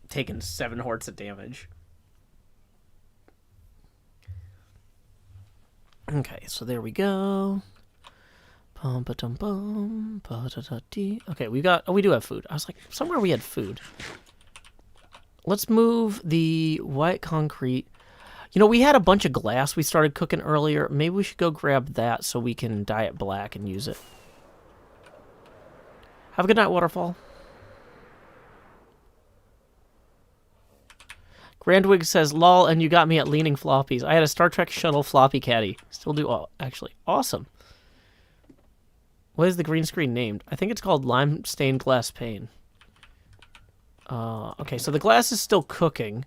taking 7 hearts of damage. Okay, so there we go. Okay, we do have food. I was like, somewhere we had food. Let's move the white concrete. We had a bunch of glass we started cooking earlier. Maybe we should go grab that so we can dye it black and use it. Have a good night, Waterfall. Grandwig says, lol, and you got me at leaning floppies. I had a Star Trek shuttle floppy caddy. Still do, actually. Awesome. What is the green screen named? I think it's called Lime Stained Glass Pane. Okay, so the glass is still cooking,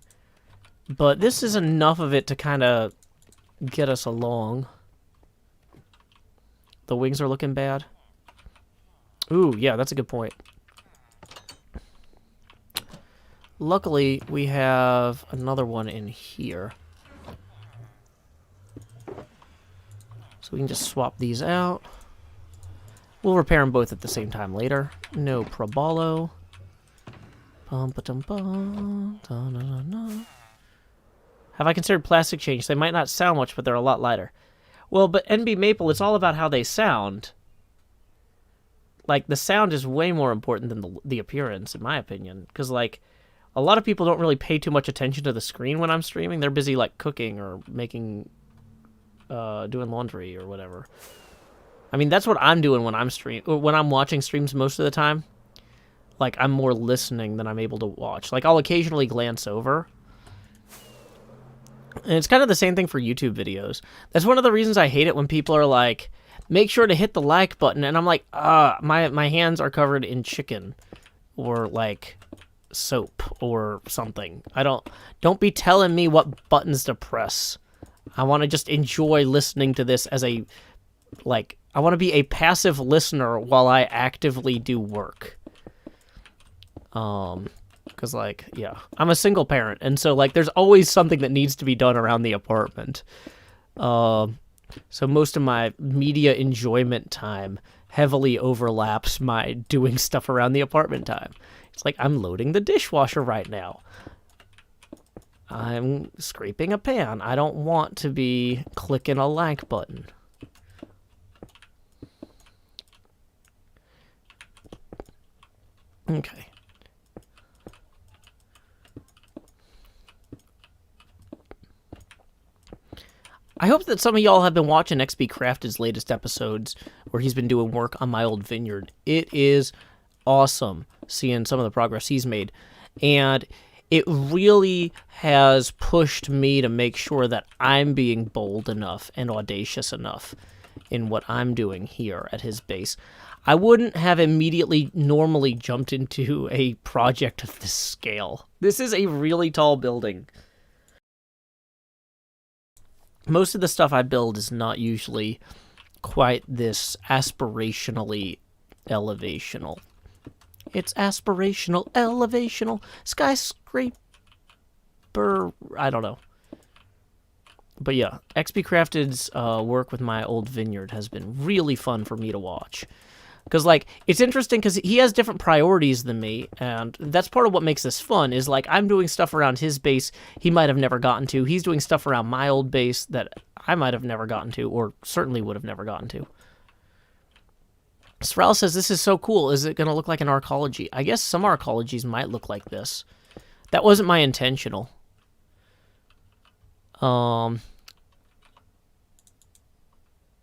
but this is enough of it to kind of get us along. The wings are looking bad. Ooh, yeah, that's a good point. Luckily, we have another one in here. So we can just swap these out. We'll repair them both at the same time later. No probalo. Have I considered plastic chains? They might not sound much, but they're a lot lighter. Well, but NB Maple, it's all about how they sound. The sound is way more important than the appearance, in my opinion. Because, a lot of people don't really pay too much attention to the screen when I'm streaming. They're busy, cooking or making doing laundry or whatever. I mean, that's what I'm doing when I'm watching streams most of the time. Like, I'm more listening than I'm able to watch. Like, I'll occasionally glance over. And it's kind of the same thing for YouTube videos. That's one of the reasons I hate it when people are like, make sure to hit the like button. And I'm like, my hands are covered in chicken. Or, like, soap or something. Don't be telling me what buttons to press. I want to just enjoy listening to this as a, like, I want to be a passive listener while I actively do work. Because, like, yeah, I'm a single parent, and so, like, there's always something that needs to be done around the apartment. So most of my media enjoyment time heavily overlaps my doing stuff around the apartment time. It's like, I'm loading the dishwasher right now. I'm scraping a pan. I don't want to be clicking a like button. Okay. I hope that some of y'all have been watching HCBBS's latest episodes where he's been doing work on my old vineyard. It is awesome seeing some of the progress he's made. And it really has pushed me to make sure that I'm being bold enough and audacious enough in what I'm doing here at his base. I wouldn't have immediately normally jumped into a project of this scale. This is a really tall building. Most of the stuff I build is not usually quite this aspirationally elevational. It's aspirational, elevational, skyscraper, I don't know. But yeah, HCBBS's work with my old vineyard has been really fun for me to watch. Because, like, it's interesting because he has different priorities than me, and that's part of what makes this fun, is, like, I'm doing stuff around his base he might have never gotten to. He's doing stuff around my old base that I might have never gotten to, or certainly would have never gotten to. Sral says, this is so cool. Is it going to look like an arcology? I guess some arcologies might look like this. That wasn't my intentional.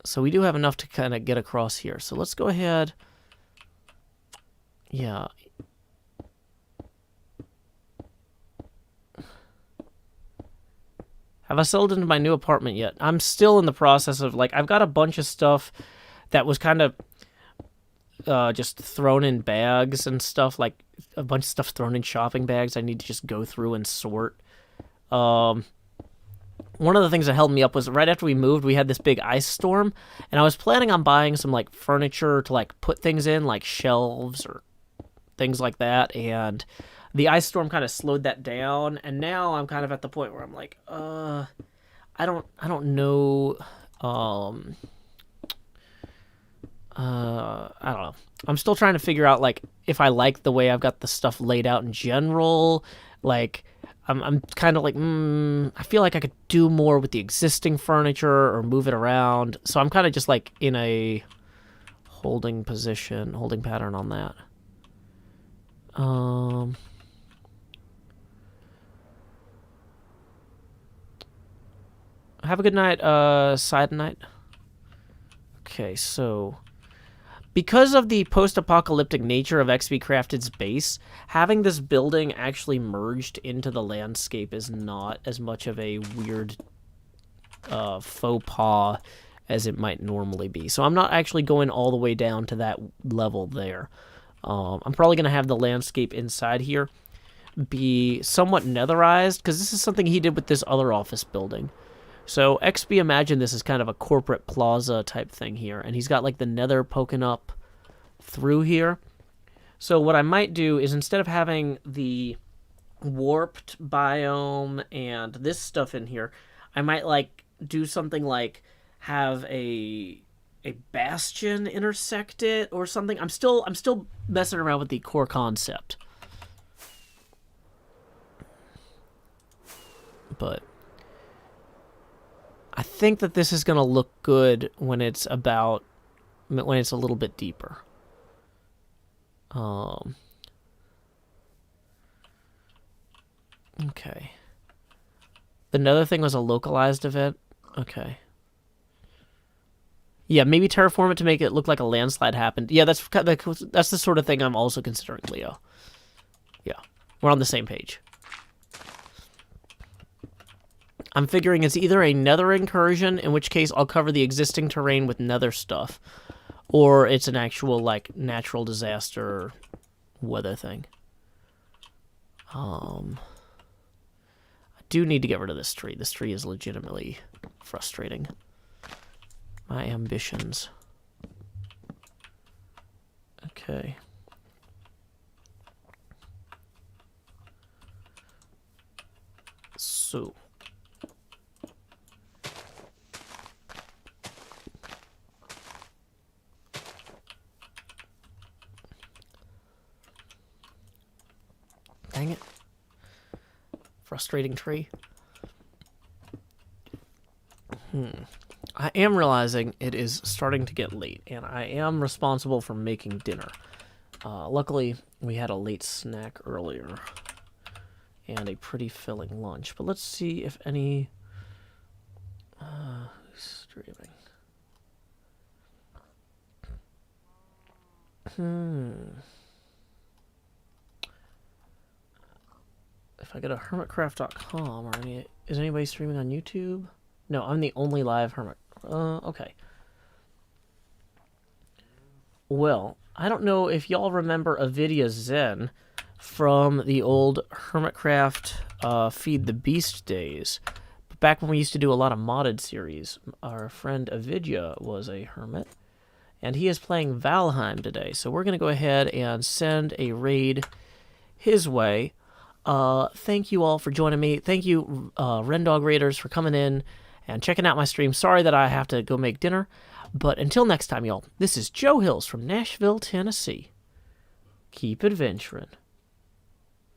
So we do have enough to kind of get across here. So let's go ahead. Yeah. Have I settled into my new apartment yet? I'm still in the process of, like, I've got a bunch of stuff that was kind of just thrown in bags and stuff, like a bunch of stuff thrown in shopping bags I need to just go through and sort. One of the things that held me up was right after we moved, we had this big ice storm, and I was planning on buying some, like, furniture to, like, put things in, like shelves or things like that, and the ice storm kind of slowed that down, and now I'm kind of at the point where I'm like, I don't know, I don't know. I'm still trying to figure out, like, if I like the way I've got the stuff laid out in general, like, I'm kind of like, I feel like I could do more with the existing furniture or move it around. So I'm kind of just like in a holding pattern on that. Have a good night, side night. Okay, so because of the post-apocalyptic nature of HCBBS's base, having this building actually merged into the landscape is not as much of a weird faux pas as it might normally be. So I'm not actually going all the way down to that level there. I'm probably going to have the landscape inside here be somewhat netherized, because this is something he did with this other office building. So XB imagined this as kind of a corporate plaza type thing here, and he's got like the nether poking up through here. So what I might do is, instead of having the warped biome and this stuff in here, I might like do something like have a bastion intersect it or something. I'm still messing around with the core concept. But I think that this is going to look good when it's a little bit deeper. Okay. Another thing was a localized event. Okay. Yeah, maybe terraform it to make it look like a landslide happened. Yeah, that's the sort of thing I'm also considering, Leo. Yeah, we're on the same page. I'm figuring it's either a nether incursion, in which case I'll cover the existing terrain with nether stuff, or it's an actual, like, natural disaster weather thing. I do need to get rid of this tree. This tree is legitimately frustrating. My ambitions. Okay. So. Dang it. Frustrating tree. I am realizing it is starting to get late, and I am responsible for making dinner. Luckily, we had a late snack earlier, and a pretty filling lunch. But let's see if any... streaming. If I go to hermitcraft.com, or is anybody streaming on YouTube? No, I'm the only live hermit. Okay. Well, I don't know if y'all remember Avidia Zen from the old Hermitcraft Feed the Beast days. But back when we used to do a lot of modded series, our friend Avidia was a hermit, and he is playing Valheim today. So we're going to go ahead and send a raid his way. Thank you all for joining me. Thank you, Rendog Raiders, for coming in and checking out my stream. Sorry that I have to go make dinner. But until next time, y'all, this is Joe Hills from Nashville, Tennessee. Keep adventuring.